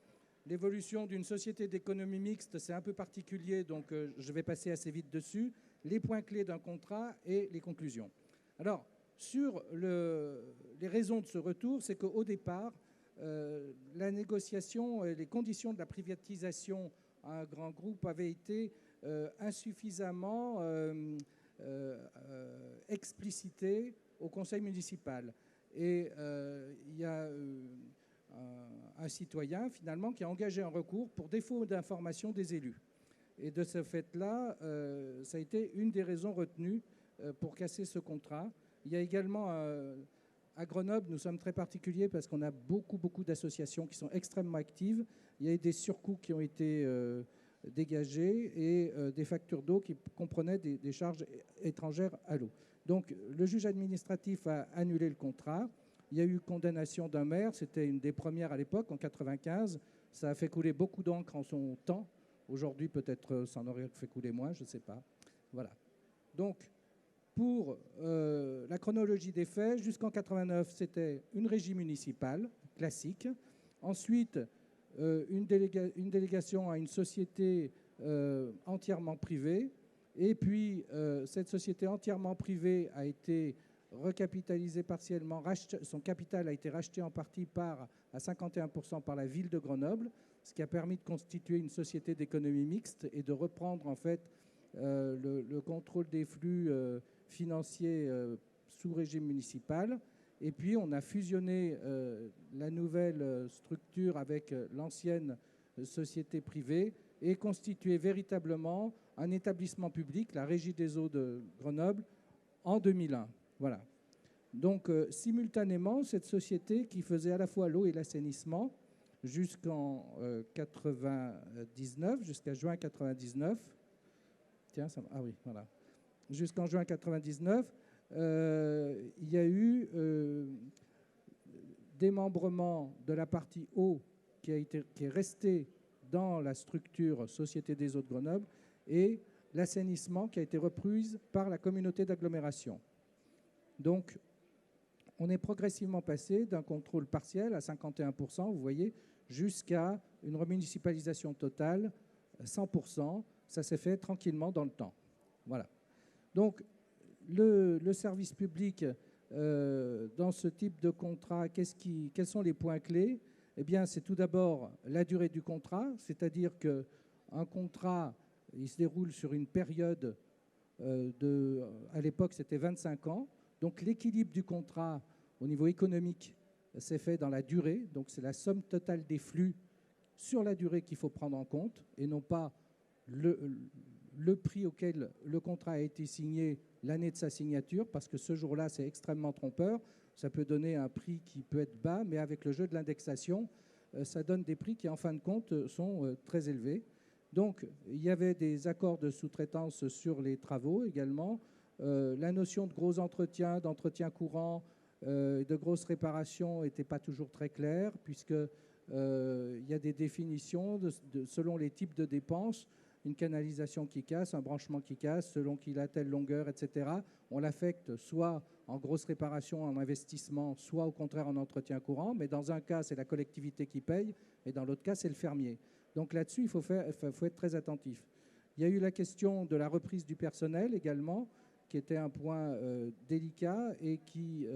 l'évolution d'une société d'économie mixte, c'est un peu particulier, donc je vais passer assez vite dessus, les points clés d'un contrat et les conclusions. Alors, sur les raisons de ce retour, c'est qu'au départ, la négociation et les conditions de la privatisation à un grand groupe avaient été insuffisamment explicitées au conseil municipal. Et il y a un citoyen, finalement, qui a engagé un recours pour défaut d'information des élus. Et de ce fait-là, ça a été une des raisons retenues pour casser ce contrat. Il y a également, à Grenoble, nous sommes très particuliers parce qu'on a beaucoup d'associations qui sont extrêmement actives. Il y a eu des surcoûts qui ont été dégagés et des factures d'eau qui comprenaient des charges étrangères à l'eau. Donc, le juge administratif a annulé le contrat. Il y a eu condamnation d'un maire. C'était une des premières à l'époque, en 1995. Ça a fait couler beaucoup d'encre en son temps. Aujourd'hui, peut-être, ça en aurait fait couler moins, je ne sais pas. Voilà. Donc, pour la chronologie des faits, jusqu'en 1989, c'était une régie municipale classique. Ensuite, une délégation à une société entièrement privée. Et puis, cette société entièrement privée a été recapitalisée partiellement. Son capital a été racheté en partie à 51% par la ville de Grenoble, ce qui a permis de constituer une société d'économie mixte et de reprendre en fait le contrôle des flux financiers sous régime municipal. Et puis, on a fusionné la nouvelle structure avec l'ancienne société privée et constitué véritablement un établissement public, la Régie des eaux de Grenoble, en 2001. Voilà. Donc, simultanément, cette société qui faisait à la fois l'eau et l'assainissement jusqu'en 99, jusqu'à juin 99. Tiens, ah oui, voilà. Jusqu'en juin 99, il y a eu démembrement de la partie eau qui est restée dans la structure Société des eaux de Grenoble et l'assainissement qui a été reprise par la communauté d'agglomération. Donc, on est progressivement passé d'un contrôle partiel à 51%, vous voyez, jusqu'à une remunicipalisation totale, 100%. Ça s'est fait tranquillement dans le temps. Voilà. Donc, le service public, dans ce type de contrat, quels sont les points clés? Eh bien, c'est tout d'abord la durée du contrat, c'est-à-dire qu'un contrat, il se déroule sur une période à l'époque, c'était 25 ans. Donc, l'équilibre du contrat au niveau économique s'est fait dans la durée. Donc, c'est la somme totale des flux sur la durée qu'il faut prendre en compte et non pas le prix auquel le contrat a été signé l'année de sa signature, parce que ce jour-là, c'est extrêmement trompeur. Ça peut donner un prix qui peut être bas, mais avec le jeu de l'indexation, ça donne des prix qui, en fin de compte, sont très élevés. Donc, il y avait des accords de sous-traitance sur les travaux également. La notion de gros entretien, d'entretien courant, de grosses réparations n'était pas toujours très claire, puisqu'il y a des définitions selon les types de dépenses. Une canalisation qui casse, un branchement qui casse, selon qu'il a telle longueur, etc. On l'affecte soit en grosse réparation, en investissement, soit au contraire en entretien courant. Mais dans un cas, c'est la collectivité qui paye, et dans l'autre cas, c'est le fermier. Donc là-dessus, il faut être très attentif. Il y a eu la question de la reprise du personnel également, qui était un point délicat et qui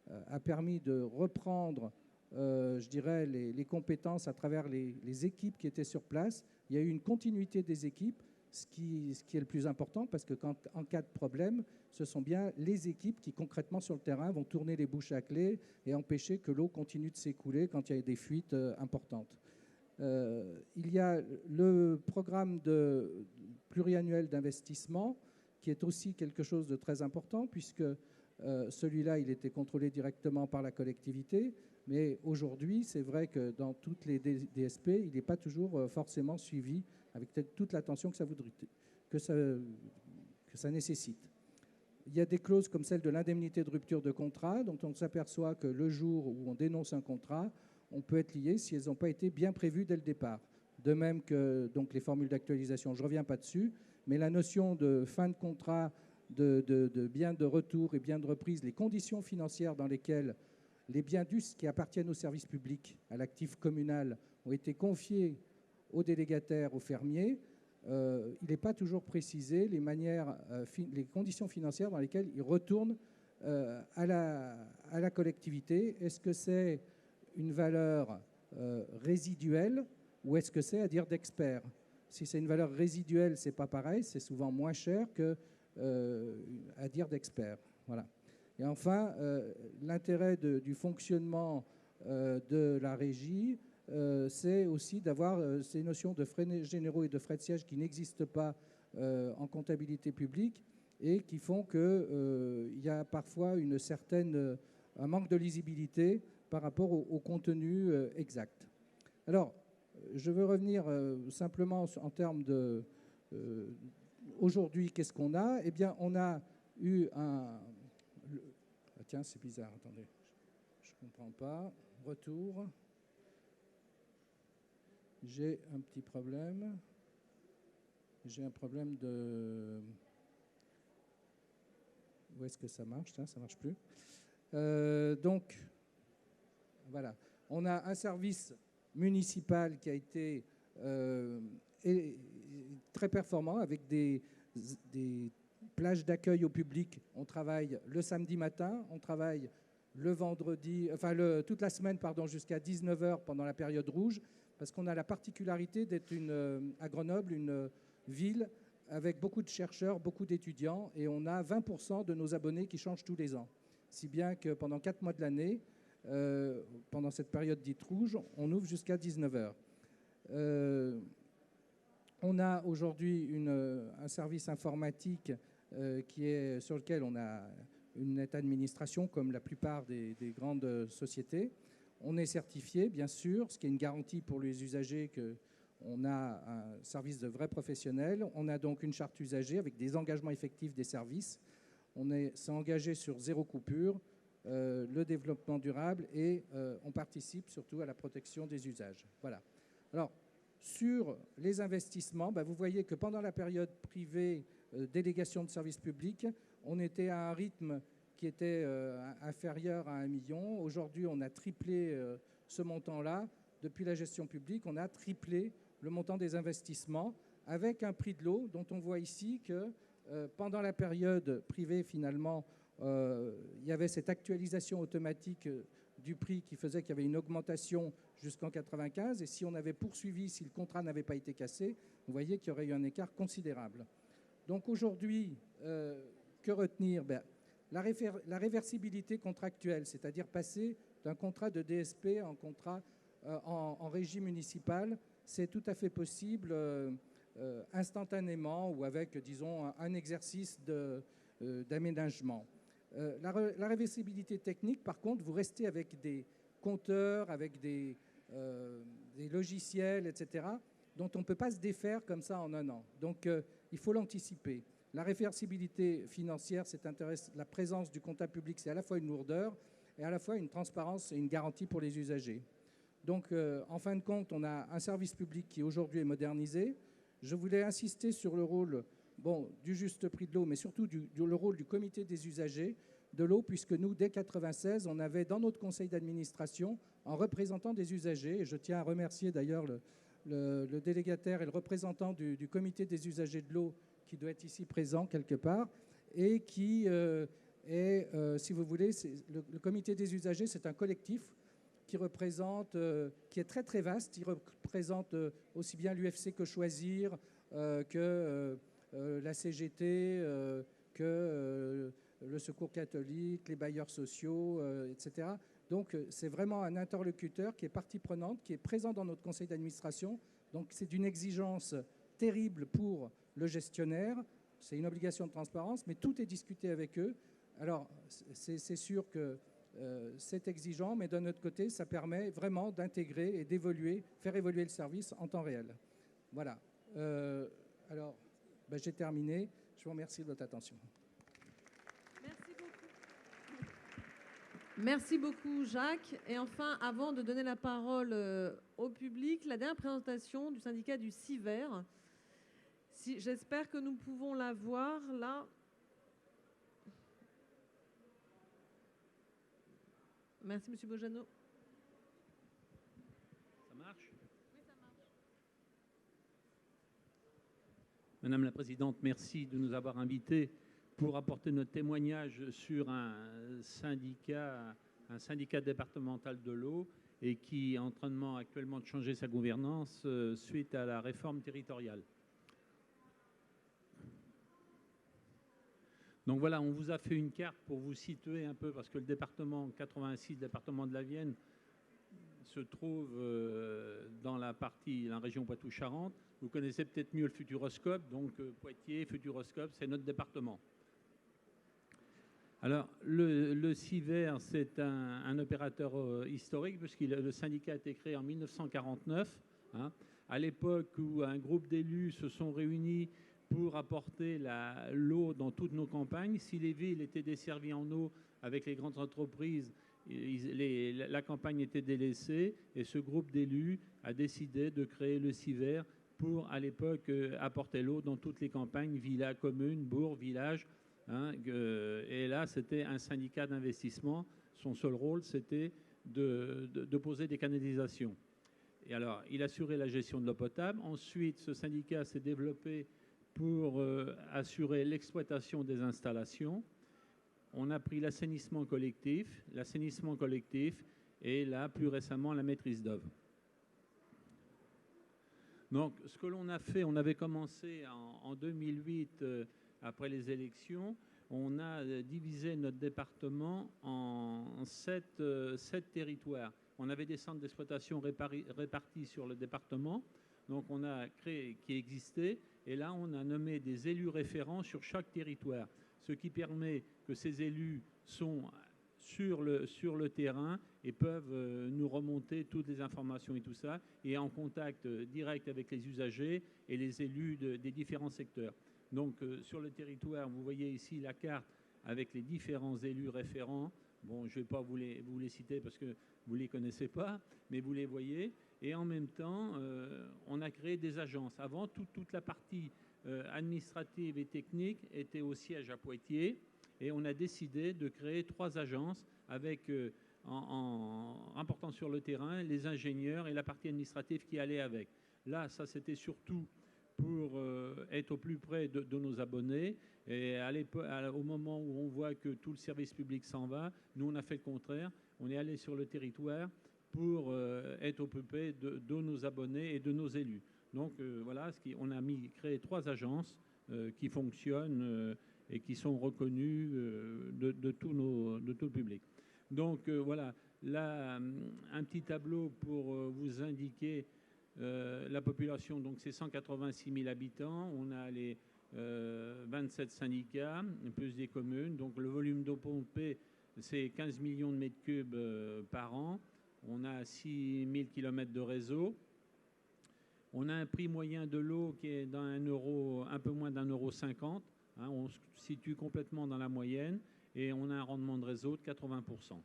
a permis de reprendre, je dirais, les compétences à travers les équipes qui étaient sur place. Il y a eu une continuité des équipes, ce qui est le plus important, parce que en cas de problème, ce sont bien les équipes qui, concrètement sur le terrain, vont tourner les bouches à clé et empêcher que l'eau continue de s'écouler quand il y a des fuites importantes. Il y a le programme pluriannuel d'investissement, qui est aussi quelque chose de très important, puisque celui-là, il était contrôlé directement par la collectivité. Mais aujourd'hui, c'est vrai que dans toutes les DSP, il n'est pas toujours forcément suivi avec toute l'attention que ça nécessite. Il y a des clauses comme celle de l'indemnité de rupture de contrat, dont on s'aperçoit que le jour où on dénonce un contrat, on peut être lié si elles n'ont pas été bien prévues dès le départ. De même que donc, les formules d'actualisation, je ne reviens pas dessus, mais la notion de fin de contrat, de biens de retour et biens de reprise, les conditions financières dans lesquelles les biens d'us qui appartiennent au service public, à l'actif communal, ont été confiés aux délégataires, aux fermiers. Il n'est pas toujours précisé les conditions financières dans lesquelles ils retournent à la collectivité. Est-ce que c'est une valeur résiduelle ou est-ce que c'est à dire d'expert? Si c'est une valeur résiduelle, ce n'est pas pareil, c'est souvent moins cher qu'à dire d'expert. Voilà. Et enfin, l'intérêt du fonctionnement de la régie, c'est aussi d'avoir ces notions de frais généraux et de frais de siège qui n'existent pas en comptabilité publique et qui font qu'il y a parfois un manque de lisibilité par rapport au contenu exact. Alors, je veux revenir simplement en termes de... aujourd'hui, qu'est-ce qu'on a? Eh bien, on a eu un... tiens, c'est bizarre, attendez, je ne comprends pas. Retour. J'ai un petit problème. J'ai un problème de... Où est-ce que ça marche? Tiens, ça ne marche plus. Donc, voilà. On a un service municipal qui a été très performant avec des plages d'accueil au public. On travaille le samedi matin, on travaille le vendredi, toute la semaine, jusqu'à 19h pendant la période rouge, parce qu'on a la particularité d'être à Grenoble, une ville avec beaucoup de chercheurs, beaucoup d'étudiants, et on a 20% de nos abonnés qui changent tous les ans. Si bien que pendant 4 mois de l'année, pendant cette période dite rouge, on ouvre jusqu'à 19h. On a aujourd'hui un service informatique sur lequel on a une nette administration, comme la plupart des grandes sociétés. On est certifié, bien sûr, ce qui est une garantie pour les usagers qu'on a un service de vrais professionnels. On a donc une charte usagée avec des engagements effectifs des services. On s'est engagé sur 0 coupure, le développement durable et on participe surtout à la protection des usages. Voilà. Alors, sur les investissements, vous voyez que pendant la période privée, délégation de services publics, on était à un rythme qui était inférieur à 1 million. Aujourd'hui, on a triplé ce montant-là. depuis la gestion publique, on a triplé le montant des investissements avec un prix de l'eau dont on voit ici que pendant la période privée, finalement, il y avait cette actualisation automatique du prix qui faisait qu'il y avait une augmentation jusqu'en 95. Et si on avait poursuivi, si le contrat n'avait pas été cassé, vous voyez qu'il y aurait eu un écart considérable. Donc aujourd'hui, que retenir? La réversibilité contractuelle, c'est-à-dire passer d'un contrat de DSP en contrat en régie municipale, c'est tout à fait possible instantanément ou avec, disons, un exercice d'aménagement. La réversibilité technique, par contre, vous restez avec des compteurs, avec des logiciels, etc., dont on ne peut pas se défaire comme ça en un an. Donc, il faut l'anticiper. La réversibilité financière, c'est la présence du comptable public, c'est à la fois une lourdeur et à la fois une transparence et une garantie pour les usagers. Donc, en fin de compte, on a un service public qui aujourd'hui est modernisé. Je voulais insister sur le rôle du juste prix de l'eau, mais surtout le rôle du comité des usagers de l'eau, puisque nous, dès 1996, on avait dans notre conseil d'administration un représentant des usagers, et je tiens à remercier d'ailleurs le délégataire et le représentant du comité des usagers de l'eau qui doit être ici présent quelque part, et qui est, si vous voulez, le comité des usagers, c'est un collectif qui représente, qui est très très vaste, il représente aussi bien l'UFC que Choisir, que la CGT, que le Secours catholique, les bailleurs sociaux, etc. Donc c'est vraiment un interlocuteur qui est partie prenante, qui est présent dans notre conseil d'administration. Donc c'est d'une exigence terrible pour le gestionnaire, c'est une obligation de transparence, mais tout est discuté avec eux. Alors c'est sûr que c'est exigeant, mais d'un autre côté, ça permet vraiment d'intégrer et d'évoluer, faire évoluer le service en temps réel. Voilà. Alors, j'ai terminé. Je vous remercie de votre attention. Merci beaucoup. Merci beaucoup, Jacques. Et enfin, avant de donner la parole au public, la dernière présentation du syndicat du CIVER. J'espère que nous pouvons la voir là. Merci, M. Bojano. Ça marche? Oui, ça marche. Madame la Présidente, merci de nous avoir invités pour apporter notre témoignage sur un syndicat départemental de l'eau et qui est en train actuellement de changer sa gouvernance suite à la réforme territoriale. Donc voilà, on vous a fait une carte pour vous situer un peu, parce que le département 86, le département de la Vienne, se trouve dans la région Poitou-Charentes. Vous connaissez peut-être mieux le Futuroscope, donc Poitiers, Futuroscope, c'est notre département. Alors, le CIVER, c'est un opérateur historique, puisque le syndicat a été créé en 1949, hein, à l'époque où un groupe d'élus se sont réunis pour apporter l'eau dans toutes nos campagnes. Si les villes étaient desservies en eau avec les grandes entreprises, la campagne était délaissée, et ce groupe d'élus a décidé de créer le CIVER pour, à l'époque, apporter l'eau dans toutes les campagnes, villas, communes, bourgs, villages. Hein, et là, c'était un syndicat d'investissement. Son seul rôle, c'était de poser des canalisations. Et alors, il assurait la gestion de l'eau potable. Ensuite, ce syndicat s'est développé pour assurer l'exploitation des installations. On a pris l'assainissement collectif et là, plus récemment, la maîtrise d'œuvre. Donc, ce que l'on a fait, on avait commencé en 2008, après les élections, on a divisé notre département en 7 territoires. On avait des centres d'exploitation répartis sur le département, donc on a créé, qui existaient, et là on a nommé des élus référents sur chaque territoire, ce qui permet que ces élus sont sur le terrain et peuvent nous remonter toutes les informations et tout ça, et en contact direct avec les usagers et les élus des différents secteurs. Donc sur le territoire, vous voyez ici la carte avec les différents élus référents. Bon, je ne vais pas vous les citer parce que vous ne les connaissez pas, mais vous les voyez. Et en même temps, on a créé des agences. Avant, toute la partie administrative et technique était au siège à Poitiers. Et on a décidé de créer 3 agences avec en rapportant sur le terrain les ingénieurs et la partie administrative qui allait avec. Là, ça c'était surtout pour être au plus près de nos abonnés. Et au moment où on voit que tout le service public s'en va, nous on a fait le contraire. On est allé sur le territoire pour être au plus près de nos abonnés et de nos élus. Donc voilà, on a créé 3 agences qui fonctionnent et qui sont reconnues de tout le public. Donc voilà, là, un petit tableau pour vous indiquer la population. Donc c'est 186 000 habitants. On a les 27 syndicats, plus des communes. Donc le volume d'eau pompée, c'est 15 millions de mètres cubes par an. On a 6 000 km de réseau. On a un prix moyen de l'eau qui est un peu moins d'1,50 €. Hein, on se situe complètement dans la moyenne et on a un rendement de réseau de 80%.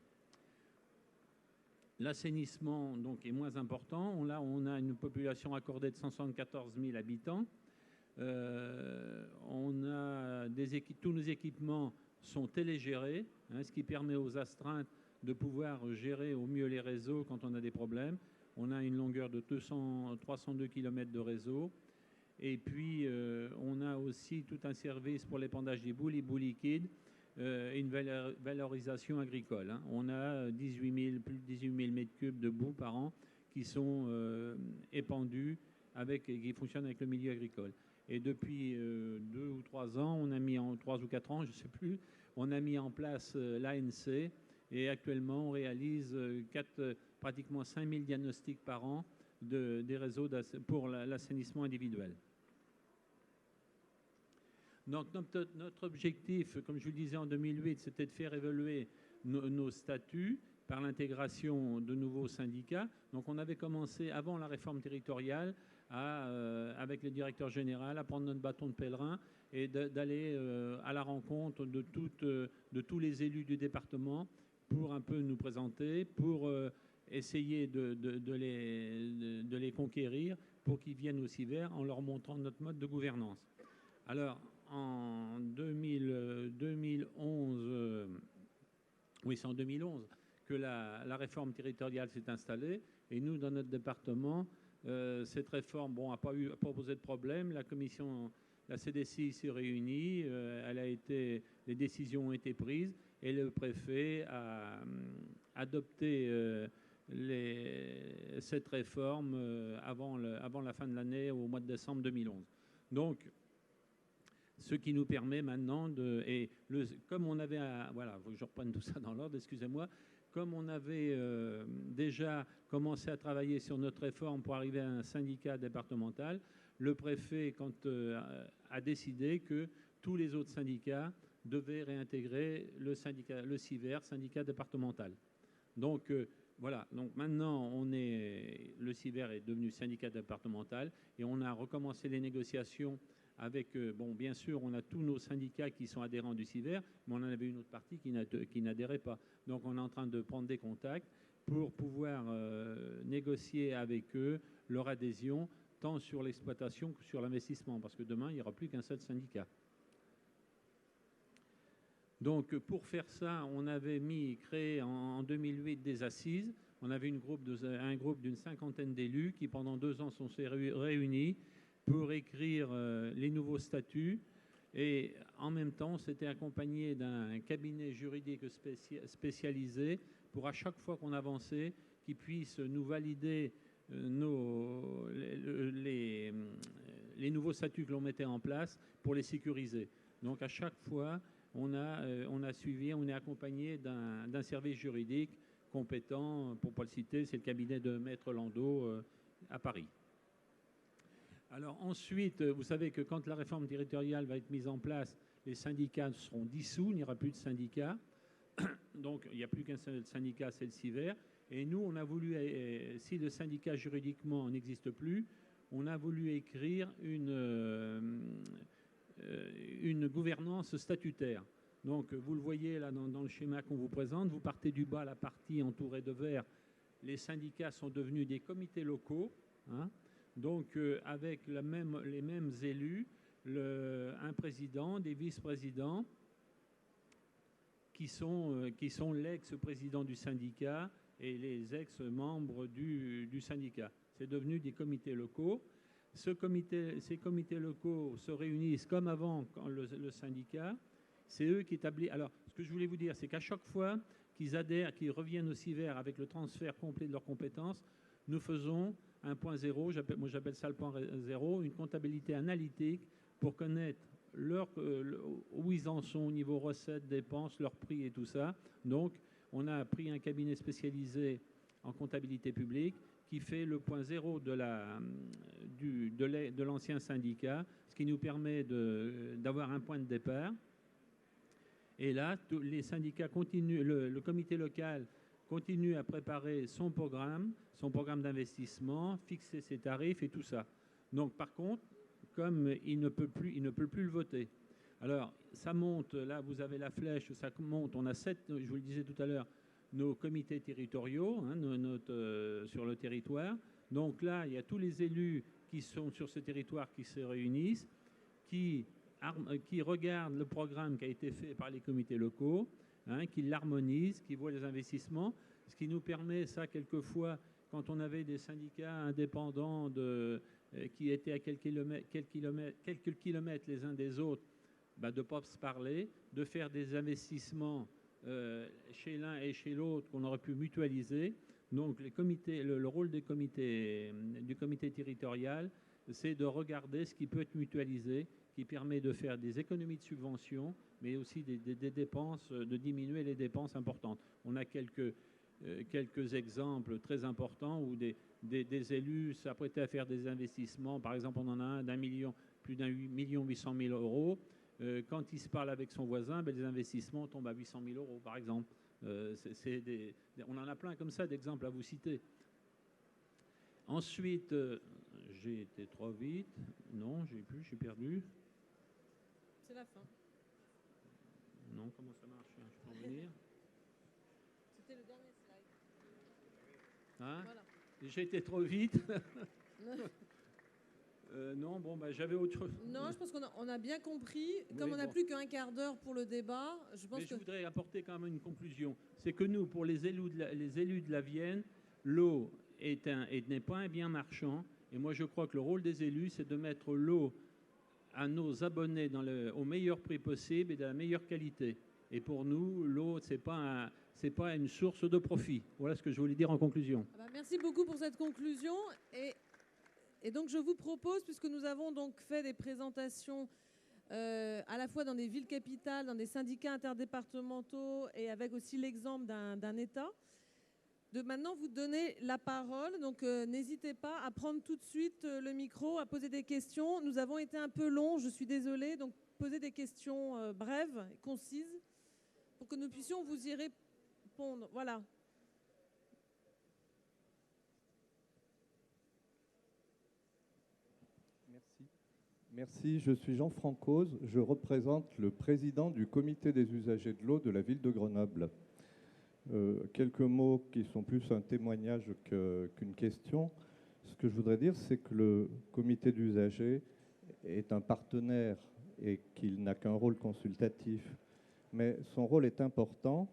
L'assainissement donc, est moins important. Là, on a une population accordée de 174 000 habitants. On a tous nos équipements sont télégérés, hein, ce qui permet aux astreintes de pouvoir gérer au mieux les réseaux quand on a des problèmes. On a une longueur de 302 km de réseau. Et puis, on a aussi tout un service pour l'épandage des boues, les boues liquides, et une valorisation agricole. Hein. On a plus de 18 000 m3 de boue par an qui sont épandus qui fonctionnent avec le milieu agricole. Et depuis 2 ou 3 ans, 3 ou 4 ans, je ne sais plus, on a mis en place l'ANC. Et actuellement, on réalise pratiquement 5 000 diagnostics par an des réseaux pour l'assainissement individuel. Donc notre objectif, comme je vous le disais en 2008, c'était de faire évoluer nos statuts par l'intégration de nouveaux syndicats. Donc on avait commencé avant la réforme territoriale avec le directeur général à prendre notre bâton de pèlerin et d'aller à la rencontre de tous les élus du département pour un peu nous présenter, pour essayer de les conquérir, pour qu'ils viennent aussi vers en leur montrant notre mode de gouvernance. Alors, en 2011, oui, c'est en 2011 que la réforme territoriale s'est installée. Et nous, dans notre département, cette réforme n'a pas posé de problème. La CDCI s'est réunie, les décisions ont été prises et le préfet a adopté cette réforme avant la fin de l'année, au mois de décembre 2011. Donc, ce qui nous permet maintenant comme on avait, voilà, faut que je reprenne tout ça dans l'ordre, excusez-moi, comme on avait déjà commencé à travailler sur notre réforme pour arriver à un syndicat départemental, le préfet a décidé que tous les autres syndicats devaient réintégrer le SYVER, syndicat départemental. Donc voilà, donc maintenant le SYVER est devenu syndicat départemental et on a recommencé les négociations avec, bien sûr, on a tous nos syndicats qui sont adhérents du SYVER, mais on en avait une autre partie qui n'adhérait pas. Donc on est en train de prendre des contacts pour pouvoir négocier avec eux leur adhésion, tant sur l'exploitation que sur l'investissement, parce que demain, il n'y aura plus qu'un seul syndicat. Donc pour faire ça, on avait créé en 2008 des assises. On avait un groupe d'une 50aine d'élus qui, pendant 2 ans, sont réunis pour écrire les nouveaux statuts. Et en même temps, c'était accompagné d'un cabinet juridique spécialisé pour, à chaque fois qu'on avançait, qu'ils puissent nous valider les nouveaux statuts que l'on mettait en place pour les sécuriser. Donc à chaque fois, on a suivi, on est accompagné d'un service juridique compétent, pour ne pas le citer, c'est le cabinet de Maître Landau à Paris. Alors ensuite, vous savez que quand la réforme territoriale va être mise en place, les syndicats seront dissous, il n'y aura plus de syndicats. Donc il n'y a plus qu'un seul syndicat, c'est le SYVER. Et nous, on a voulu, si le syndicat juridiquement n'existe plus, on a voulu écrire une gouvernance statutaire. Donc vous le voyez là dans le schéma qu'on vous présente, vous partez du bas, la partie entourée de vert, les syndicats sont devenus des comités locaux, hein. Donc avec les mêmes élus, un président, des vice-présidents, qui sont l'ex-président du syndicat et les ex-membres du syndicat. C'est devenu des comités locaux. Ces comités locaux se réunissent comme avant quand le syndicat. C'est eux qui établissent. Alors, ce que je voulais vous dire, c'est qu'à chaque fois qu'ils adhèrent, qu'ils reviennent au CIVER avec le transfert complet de leurs compétences, nous faisons un point zéro, moi j'appelle ça le point zéro, une comptabilité analytique pour connaître où ils en sont au niveau recettes, dépenses, leurs prix et tout ça. Donc, on a pris un cabinet spécialisé en comptabilité publique qui fait le point zéro de l'ancien syndicat, ce qui nous permet d'avoir un point de départ. Et là, les syndicats continuent, le comité local continue à préparer son programme d'investissement, fixer ses tarifs et tout ça. Donc, par contre, comme il ne peut plus le voter. Alors, ça monte, là, vous avez la flèche, ça monte. On a 7, je vous le disais tout à l'heure, nos comités territoriaux sur le territoire. Donc là, il y a tous les élus qui sont sur ce territoire qui se réunissent, qui regardent le programme qui a été fait par les comités locaux, qui l'harmonisent, qui voient les investissements, ce qui nous permet, ça, quelquefois, quand on avait des syndicats indépendants qui étaient à quelques kilomètres les uns des autres, de ne pas se parler, de faire des investissements chez l'un et chez l'autre qu'on aurait pu mutualiser. Donc le rôle du comité territorial, c'est de regarder ce qui peut être mutualisé, qui permet de faire des économies de subventions, mais aussi des dépenses, de diminuer les dépenses importantes. On a quelques exemples très importants où des élus s'apprêtaient à faire des investissements. Par exemple, on en a un plus d'1,8 million quand il se parle avec son voisin, les investissements tombent à 800 000 €, par exemple. On en a plein comme ça d'exemples à vous citer. Ensuite, j'ai été trop vite. Non, j'ai perdu. C'est la fin. Non, comment ça marche? Je peux en venir. C'était le dernier slide. Voilà. J'ai été trop vite. Non, j'avais autre chose. Non, je pense qu'on a bien compris. Comme on n'a plus qu'un quart d'heure pour le débat, je voudrais apporter quand même une conclusion. C'est que nous, pour les élus de la Vienne, l'eau n'est pas un bien marchand. Et moi, je crois que le rôle des élus, c'est de mettre l'eau à nos abonnés au meilleur prix possible et de la meilleure qualité. Et pour nous, l'eau, c'est pas une source de profit. Voilà ce que je voulais dire en conclusion. Merci beaucoup pour cette conclusion. Et donc, je vous propose, puisque nous avons donc fait des présentations à la fois dans des villes capitales, dans des syndicats interdépartementaux et avec aussi l'exemple d'un État, de maintenant vous donner la parole. Donc, n'hésitez pas à prendre tout de suite le micro, à poser des questions. Nous avons été un peu longs, je suis désolée. Donc, posez des questions brèves et concises pour que nous puissions vous y répondre. Voilà. Merci, je suis Jean Francoz, je représente le président du comité des usagers de l'eau de la ville de Grenoble. Quelques mots qui sont plus un témoignage qu'une question. Ce que je voudrais dire, c'est que le comité d'usagers est un partenaire et qu'il n'a qu'un rôle consultatif. Mais son rôle est important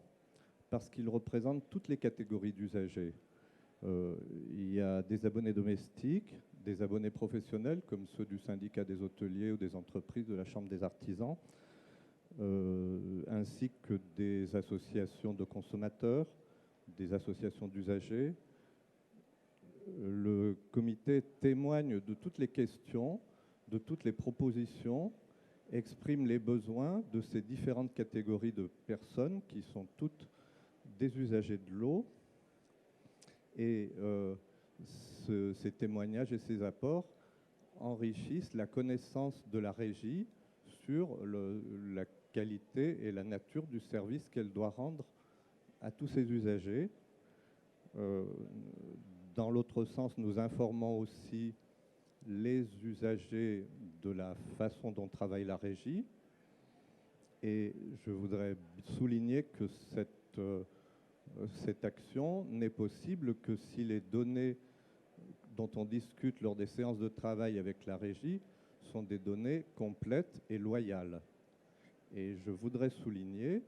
parce qu'il représente toutes les catégories d'usagers. Il y a des abonnés domestiques, des abonnés professionnels comme ceux du syndicat des hôteliers ou des entreprises de la Chambre des artisans, ainsi que des associations de consommateurs, des associations d'usagers. Le comité témoigne de toutes les questions, de toutes les propositions, exprime les besoins de ces différentes catégories de personnes qui sont toutes des usagers de l'eau. Et ces témoignages et ces apports enrichissent la connaissance de la régie sur la qualité et la nature du service qu'elle doit rendre à tous ses usagers. Dans l'autre sens, nous informons aussi les usagers de la façon dont travaille la régie. Et je voudrais souligner que cette action n'est possible que si les données dont on discute lors des séances de travail avec la régie sont des données complètes et loyales. Et je voudrais souligner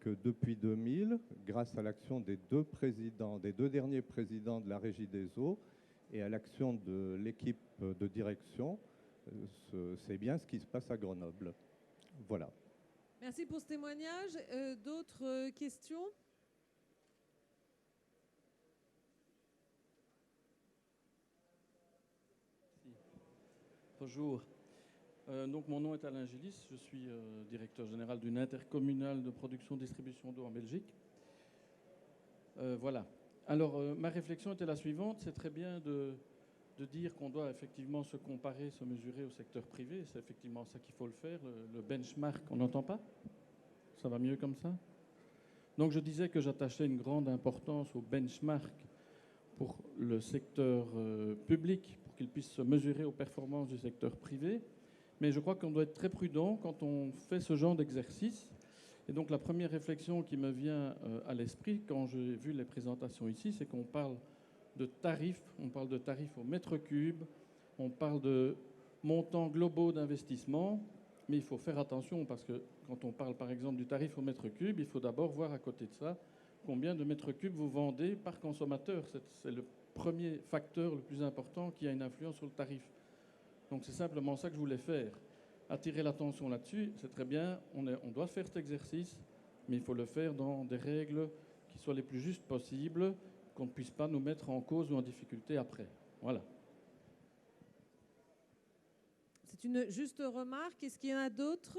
que depuis 2000, grâce à l'action des deux derniers présidents de la Régie des eaux et à l'action de l'équipe de direction, c'est bien ce qui se passe à Grenoble. Voilà. Merci pour ce témoignage. D'autres questions? Bonjour. Donc mon nom est Alain Gélis, je suis directeur général d'une intercommunale de production-distribution d'eau en Belgique. Voilà. Alors ma réflexion était la suivante, c'est très bien de dire qu'on doit effectivement se comparer, se mesurer au secteur privé, c'est effectivement ça qu'il faut le faire, le benchmark, on n'entend pas? Ça va mieux comme ça? Donc je disais que j'attachais une grande importance au benchmark pour le secteur public, pour qu'il puisse se mesurer aux performances du secteur privé. Mais je crois qu'on doit être très prudent quand on fait ce genre d'exercice. Et donc la première réflexion qui me vient à l'esprit quand j'ai vu les présentations ici, c'est qu'on parle de tarifs, on parle de tarifs au mètre cube, on parle de montants globaux d'investissement, mais il faut faire attention parce que quand on parle par exemple du tarif au mètre cube, il faut d'abord voir à côté de ça combien de mètres cubes vous vendez par consommateur. C'est le premier facteur le plus important qui a une influence sur le tarif. Donc c'est simplement ça que je voulais faire. Attirer l'attention là-dessus, c'est très bien, on doit faire cet exercice, mais il faut le faire dans des règles qui soient les plus justes possibles, qu'on ne puisse pas nous mettre en cause ou en difficulté après. Voilà. C'est une juste remarque. Est-ce qu'il y en a d'autres?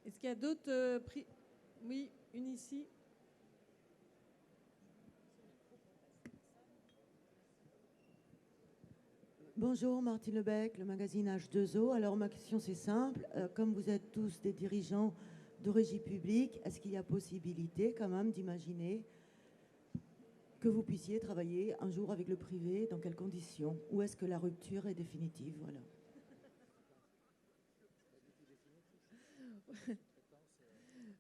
Est-ce qu'il y a d'autres prix? Oui, une ici. Bonjour, Martine Lebec, le magazine H2O. Alors ma question c'est simple, comme vous êtes tous des dirigeants de régie publique, est-ce qu'il y a possibilité quand même d'imaginer que vous puissiez travailler un jour avec le privé, dans quelles conditions? Ou est-ce que la rupture est définitive? Voilà.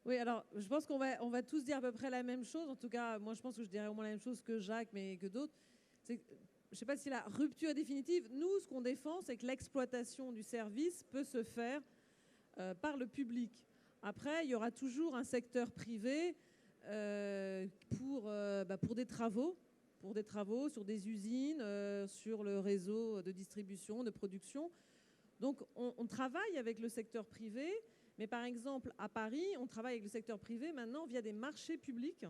Oui, alors je pense qu'on va tous dire à peu près la même chose. En tout cas, moi je pense que je dirais au moins la même chose que Jacques, mais que d'autres. Je ne sais pas si la rupture est définitive. Nous, ce qu'on défend, c'est que l'exploitation du service peut se faire par le public. Après, il y aura toujours un secteur privé pour des travaux sur des usines, sur le réseau de distribution, de production. Donc, on travaille avec le secteur privé, mais par exemple, à Paris, on travaille avec le secteur privé maintenant via des marchés publics.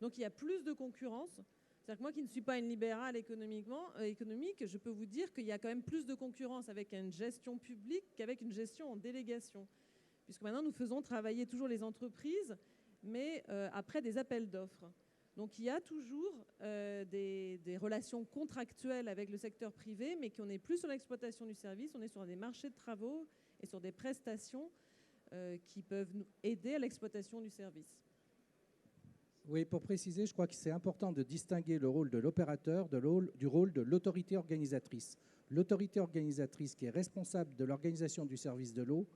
Donc, il y a plus de concurrence. C'est-à-dire que moi qui ne suis pas une libérale économique, je peux vous dire qu'il y a quand même plus de concurrence avec une gestion publique qu'avec une gestion en délégation. Puisque maintenant, nous faisons travailler toujours les entreprises, mais après des appels d'offres. Donc il y a toujours des relations contractuelles avec le secteur privé, mais qu'on n'est plus sur l'exploitation du service, on est sur des marchés de travaux et sur des prestations qui peuvent nous aider à l'exploitation du service. Oui, pour préciser, je crois que c'est important de distinguer le rôle de l'opérateur du rôle de l'autorité organisatrice. L'autorité organisatrice qui est responsable de l'organisation du service de l'eau,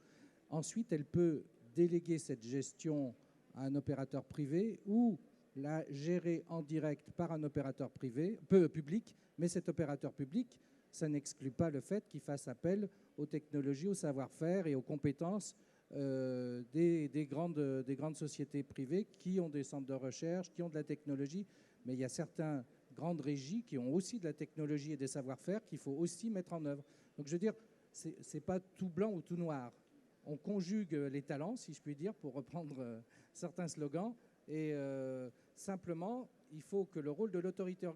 ensuite elle peut déléguer cette gestion à un opérateur privé ou la gérer en direct par un opérateur public, mais cet opérateur public, ça n'exclut pas le fait qu'il fasse appel aux technologies, au savoir-faire et aux compétences des grandes sociétés privées qui ont des centres de recherche, qui ont de la technologie, mais il y a certaines grandes régies qui ont aussi de la technologie et des savoir-faire qu'il faut aussi mettre en œuvre. Donc je veux dire, c'est pas tout blanc ou tout noir. On conjugue les talents, si je puis dire, pour reprendre certains slogans, et simplement, il faut que le rôle de l'autorité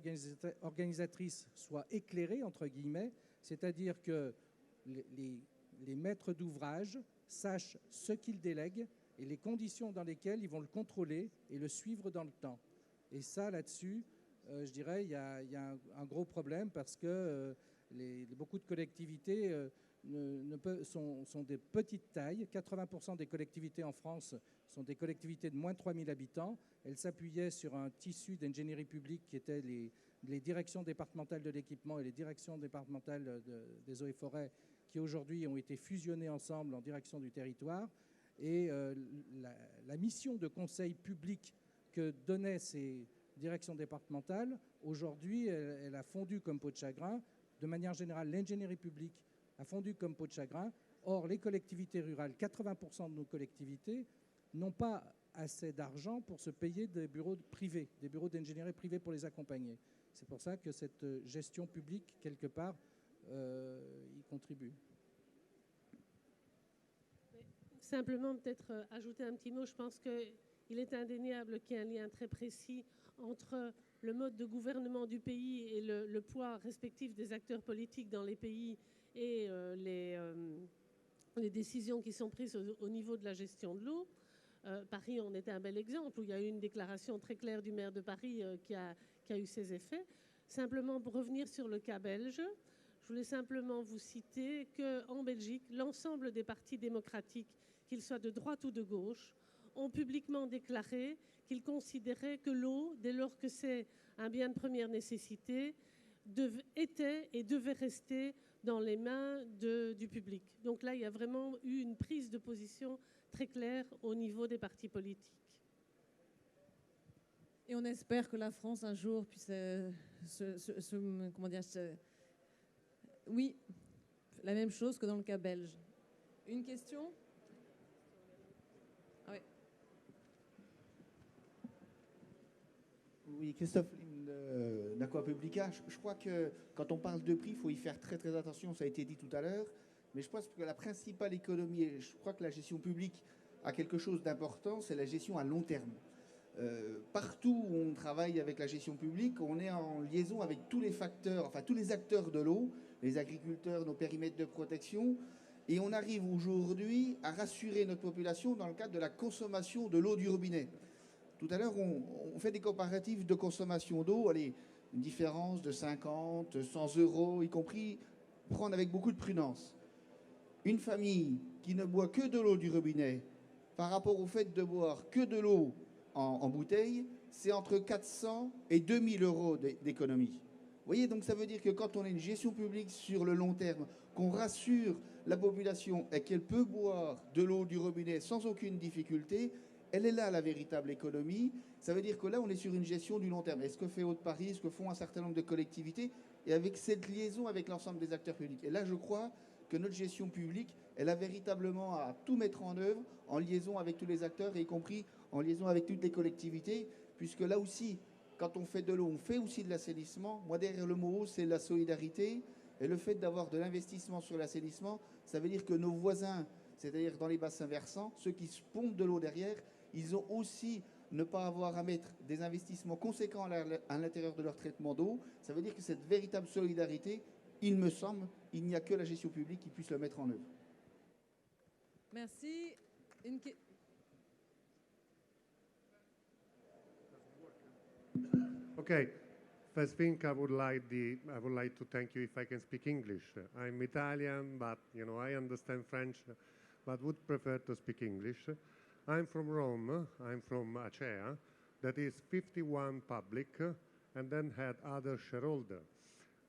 organisatrice soit éclairé, entre guillemets, c'est-à-dire que les maîtres d'ouvrage sachent ce qu'ils délèguent et les conditions dans lesquelles ils vont le contrôler et le suivre dans le temps. Et ça, là-dessus, je dirais, il y a un gros problème parce que beaucoup de collectivités sont des petites tailles. 80% des collectivités en France sont des collectivités de moins de 3000 habitants. Elles s'appuyaient sur un tissu d'ingénierie publique qui étaient les directions départementales de l'équipement et les directions départementales des eaux et forêts qui aujourd'hui ont été fusionnés ensemble en direction du territoire. Et la mission de conseil public que donnaient ces directions départementales, aujourd'hui, elle a fondu comme peau de chagrin de manière générale, l'ingénierie publique a fondu comme peau de chagrin. Or, les collectivités rurales, 80% de nos collectivités, n'ont pas assez d'argent pour se payer des bureaux privés, des bureaux d'ingénierie privés pour les accompagner. C'est pour ça que cette gestion publique, quelque part, y contribue. Simplement, peut-être ajouter un petit mot. Je pense qu'il est indéniable qu'il y a un lien très précis entre le mode de gouvernement du pays et le poids respectif des acteurs politiques dans les pays et les décisions qui sont prises au niveau de la gestion de l'eau. Paris en est un bel exemple, où il y a eu une déclaration très claire du maire de Paris qui a eu ses effets. Simplement, pour revenir sur le cas belge, je voulais simplement vous citer qu'en Belgique, l'ensemble des partis démocratiques, qu'ils soient de droite ou de gauche, ont publiquement déclaré qu'ils considéraient que l'eau, dès lors que c'est un bien de première nécessité, était et devait rester dans les mains du public. Donc là, il y a vraiment eu une prise de position très claire au niveau des partis politiques. Et on espère que la France, un jour, puisse oui, la même chose que dans le cas belge. Une question ? Ah oui. Oui, Christophe d'Aqua Publica. Je crois que quand on parle de prix, il faut y faire très très attention, ça a été dit tout à l'heure. Mais je pense que la principale économie, et je crois que la gestion publique a quelque chose d'important, c'est la gestion à long terme. Partout où on travaille avec la gestion publique, on est en liaison avec tous les facteurs, enfin tous les acteurs de l'eau, les agriculteurs, nos périmètres de protection, et on arrive aujourd'hui à rassurer notre population dans le cadre de la consommation de l'eau du robinet. Tout à l'heure, on fait des comparatifs de consommation d'eau, allez, une différence de 50, 100 euros, y compris prendre avec beaucoup de prudence. Une famille qui ne boit que de l'eau du robinet par rapport au fait de boire que de l'eau en bouteille, c'est entre 400 et 2000 euros d'économie. Vous voyez, donc ça veut dire que quand on a une gestion publique sur le long terme, qu'on rassure la population et qu'elle peut boire de l'eau du robinet sans aucune difficulté, elle est là la véritable économie. Ça veut dire que là, on est sur une gestion du long terme. Et ce que fait Haute-Paris, ce que font un certain nombre de collectivités, et avec cette liaison avec l'ensemble des acteurs publics. Et là, je crois que notre gestion publique, elle a véritablement à tout mettre en œuvre en liaison avec tous les acteurs, et y compris en liaison avec toutes les collectivités, puisque là aussi, quand on fait de l'eau, on fait aussi de l'assainissement. Moi, derrière le mot eau, c'est la solidarité. Et le fait d'avoir de l'investissement sur l'assainissement, ça veut dire que nos voisins, c'est-à-dire dans les bassins versants, ceux qui se pompent de l'eau derrière, ils ont aussi ne pas avoir à mettre des investissements conséquents à l'intérieur de leur traitement d'eau. Ça veut dire que cette véritable solidarité, il me semble, il n'y a que la gestion publique qui puisse le mettre en œuvre. Merci. Okay. First thing, I would like to thank you if I can speak English. I'm Italian, but I understand French, but would prefer to speak English. I'm from Rome. I'm from Acea, that is 51 public, and then had other shareholder.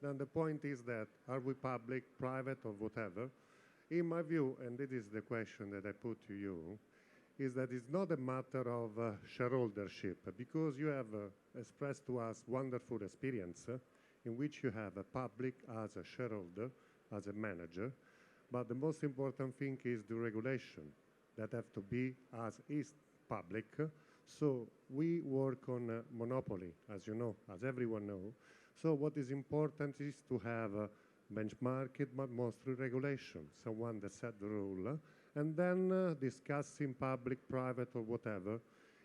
Then the point is that are we public, private, or whatever? In my view, and it is the question that I put to you, is that it's not a matter of shareholdership, because you have expressed to us wonderful experience in which you have a public as a shareholder, as a manager, but the most important thing is the regulation that have to be as is public. So we work on monopoly, as you know, as everyone knows. So what is important is to have a benchmark, but mostly regulation, someone that set the rule, and then discussing public, private, or whatever,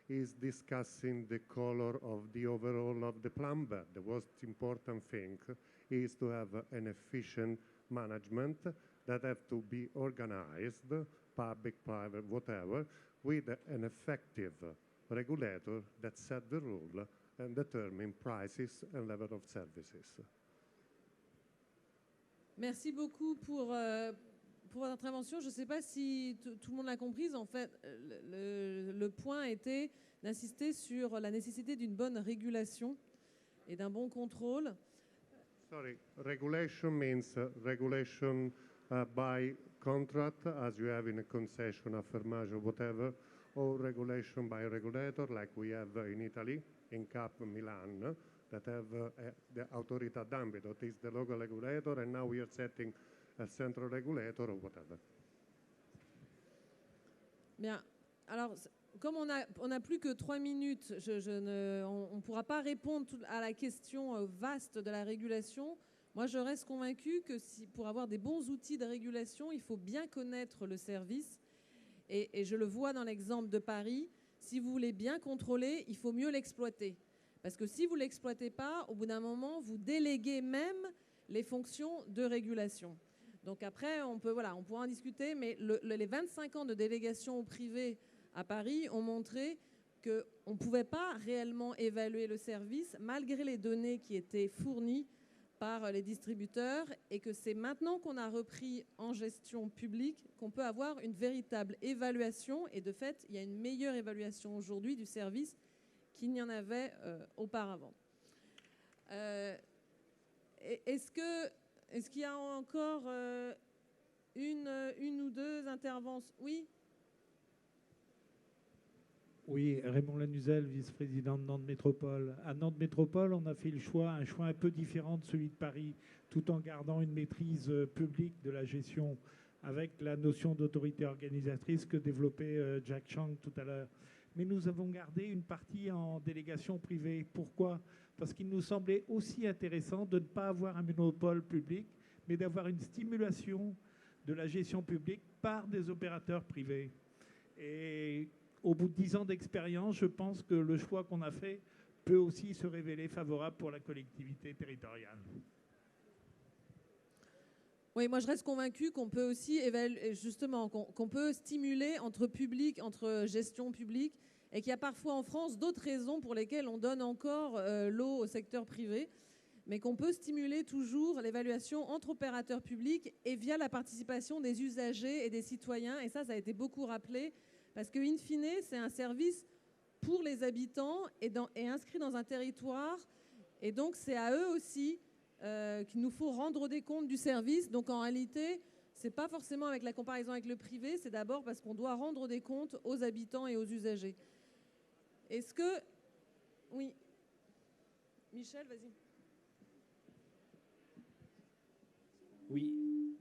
is discussing the color of the overall of the plumber. The most important thing is to have an efficient management that have to be organized, public, private, whatever, with an effective regulator that set the rule and determine prices and level of services. Merci beaucoup pour votre intervention. Je ne sais pas si tout le monde l'a comprise. En fait, le point était d'insister sur la nécessité d'une bonne régulation et d'un bon contrôle. Sorry, regulation means regulation by contract, as you have in a concession, affirmage, or whatever, or regulation by regulator, like we have in Italy, in Cap Milan, that have the autorità d'ambito. It is the local regulator, and now we are setting a central regulator or whatever. Bien. Alors, comme on a plus que 3 minutes, on ne pourra pas répondre à la question vaste de la régulation. Moi, je reste convaincue que pour avoir des bons outils de régulation, il faut bien connaître le service. Et je le vois dans l'exemple de Paris. Si vous voulez bien contrôler, il faut mieux l'exploiter. Parce que si vous ne l'exploitez pas, au bout d'un moment, vous déléguez même les fonctions de régulation. Donc après, on pourra en discuter, mais les 25 ans de délégation au privé à Paris ont montré qu'on ne pouvait pas réellement évaluer le service malgré les données qui étaient fournies par les distributeurs, et que c'est maintenant qu'on a repris en gestion publique qu'on peut avoir une véritable évaluation. Et de fait, il y a une meilleure évaluation aujourd'hui du service qu'il n'y en avait auparavant. Est-ce qu'il y a encore une ou deux interventions? Oui. Oui, Raymond Lanuzel, vice-président de Nantes Métropole. À Nantes Métropole, on a fait un choix un peu différent de celui de Paris, tout en gardant une maîtrise publique de la gestion, avec la notion d'autorité organisatrice que développait Jack Chang tout à l'heure. Mais nous avons gardé une partie en délégation privée. Pourquoi? Parce qu'il nous semblait aussi intéressant de ne pas avoir un monopole public, mais d'avoir une stimulation de la gestion publique par des opérateurs privés. Et au bout de 10 ans d'expérience, je pense que le choix qu'on a fait peut aussi se révéler favorable pour la collectivité territoriale. Oui, moi je reste convaincue qu'on peut aussi évaluer, justement, qu'on peut stimuler entre gestion publique, et qu'il y a parfois en France d'autres raisons pour lesquelles on donne encore l'eau au secteur privé, mais qu'on peut stimuler toujours l'évaluation entre opérateurs publics et via la participation des usagers et des citoyens. Et ça a été beaucoup rappelé. Parce que, in fine, c'est un service pour les habitants et inscrit dans un territoire. Et donc, c'est à eux aussi qu'il nous faut rendre des comptes du service. Donc, en réalité, ce n'est pas forcément avec la comparaison avec le privé, c'est d'abord parce qu'on doit rendre des comptes aux habitants et aux usagers. Est-ce que... Oui. Michel, vas-y. Oui.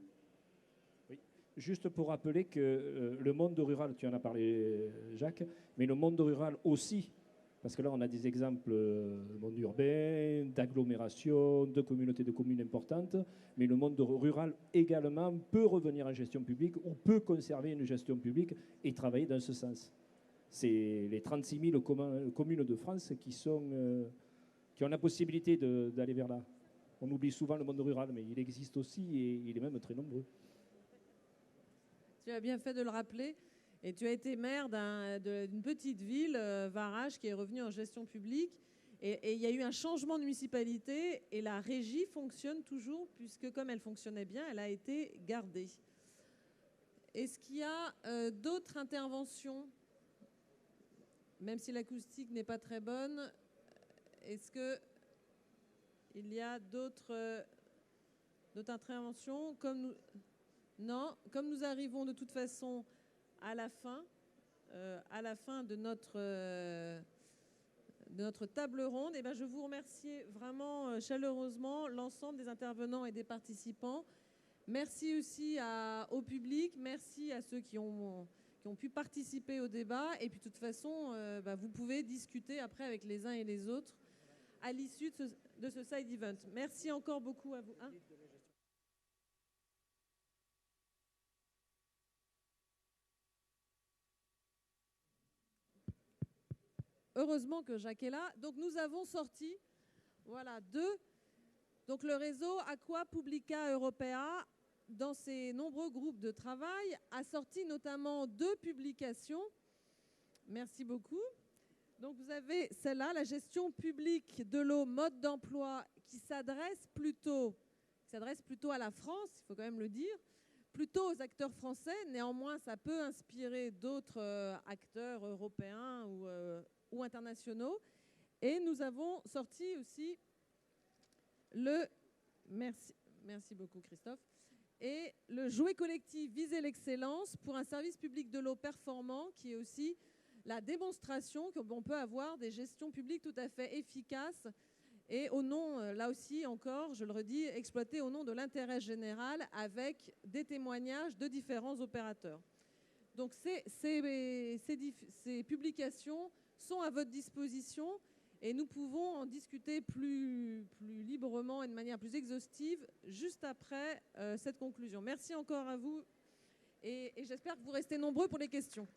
Juste pour rappeler que le monde rural, tu en as parlé Jacques, mais le monde rural aussi, parce que là on a des exemples de monde urbain, d'agglomération, de communautés de communes importantes, mais le monde rural également peut revenir en gestion publique ou peut conserver une gestion publique et travailler dans ce sens. C'est les 36 000 communes de France qui ont la possibilité d'aller vers là. On oublie souvent le monde rural, mais il existe aussi et il est même très nombreux. Tu as bien fait de le rappeler. Et tu as été maire d'une petite ville, Varage, qui est revenue en gestion publique. Et il y a eu un changement de municipalité et la régie fonctionne toujours, puisque comme elle fonctionnait bien, elle a été gardée. Est-ce qu'il y a d'autres interventions? Même si l'acoustique n'est pas très bonne, est-ce qu'il y a d'autres interventions? Non, comme nous arrivons de toute façon à la fin de notre table ronde, et je vous remercie vraiment chaleureusement l'ensemble des intervenants et des participants. Merci aussi au public, merci à ceux qui ont pu participer au débat. Et puis de toute façon, vous pouvez discuter après avec les uns et les autres à l'issue de ce side event. Merci encore beaucoup à vous. Heureusement que Jacques est là. Donc nous avons sorti, donc le réseau Aqua Publica Europea, dans ses nombreux groupes de travail, a sorti notamment 2 publications. Merci beaucoup. Donc vous avez celle-là, la gestion publique de l'eau, mode d'emploi, qui s'adresse plutôt à la France, il faut quand même le dire, plutôt aux acteurs français. Néanmoins, ça peut inspirer d'autres acteurs européens ou internationaux. Et nous avons sorti aussi merci beaucoup Christophe, et le jouet collectif Viser l'excellence pour un service public de l'eau performant, qui est aussi la démonstration qu'on peut avoir des gestions publiques tout à fait efficaces et au nom, là aussi encore, je le redis, exploité au nom de l'intérêt général avec des témoignages de différents opérateurs. Donc ces publications sont à votre disposition et nous pouvons en discuter plus librement et de manière plus exhaustive juste après cette conclusion. Merci encore à vous et j'espère que vous restez nombreux pour les questions.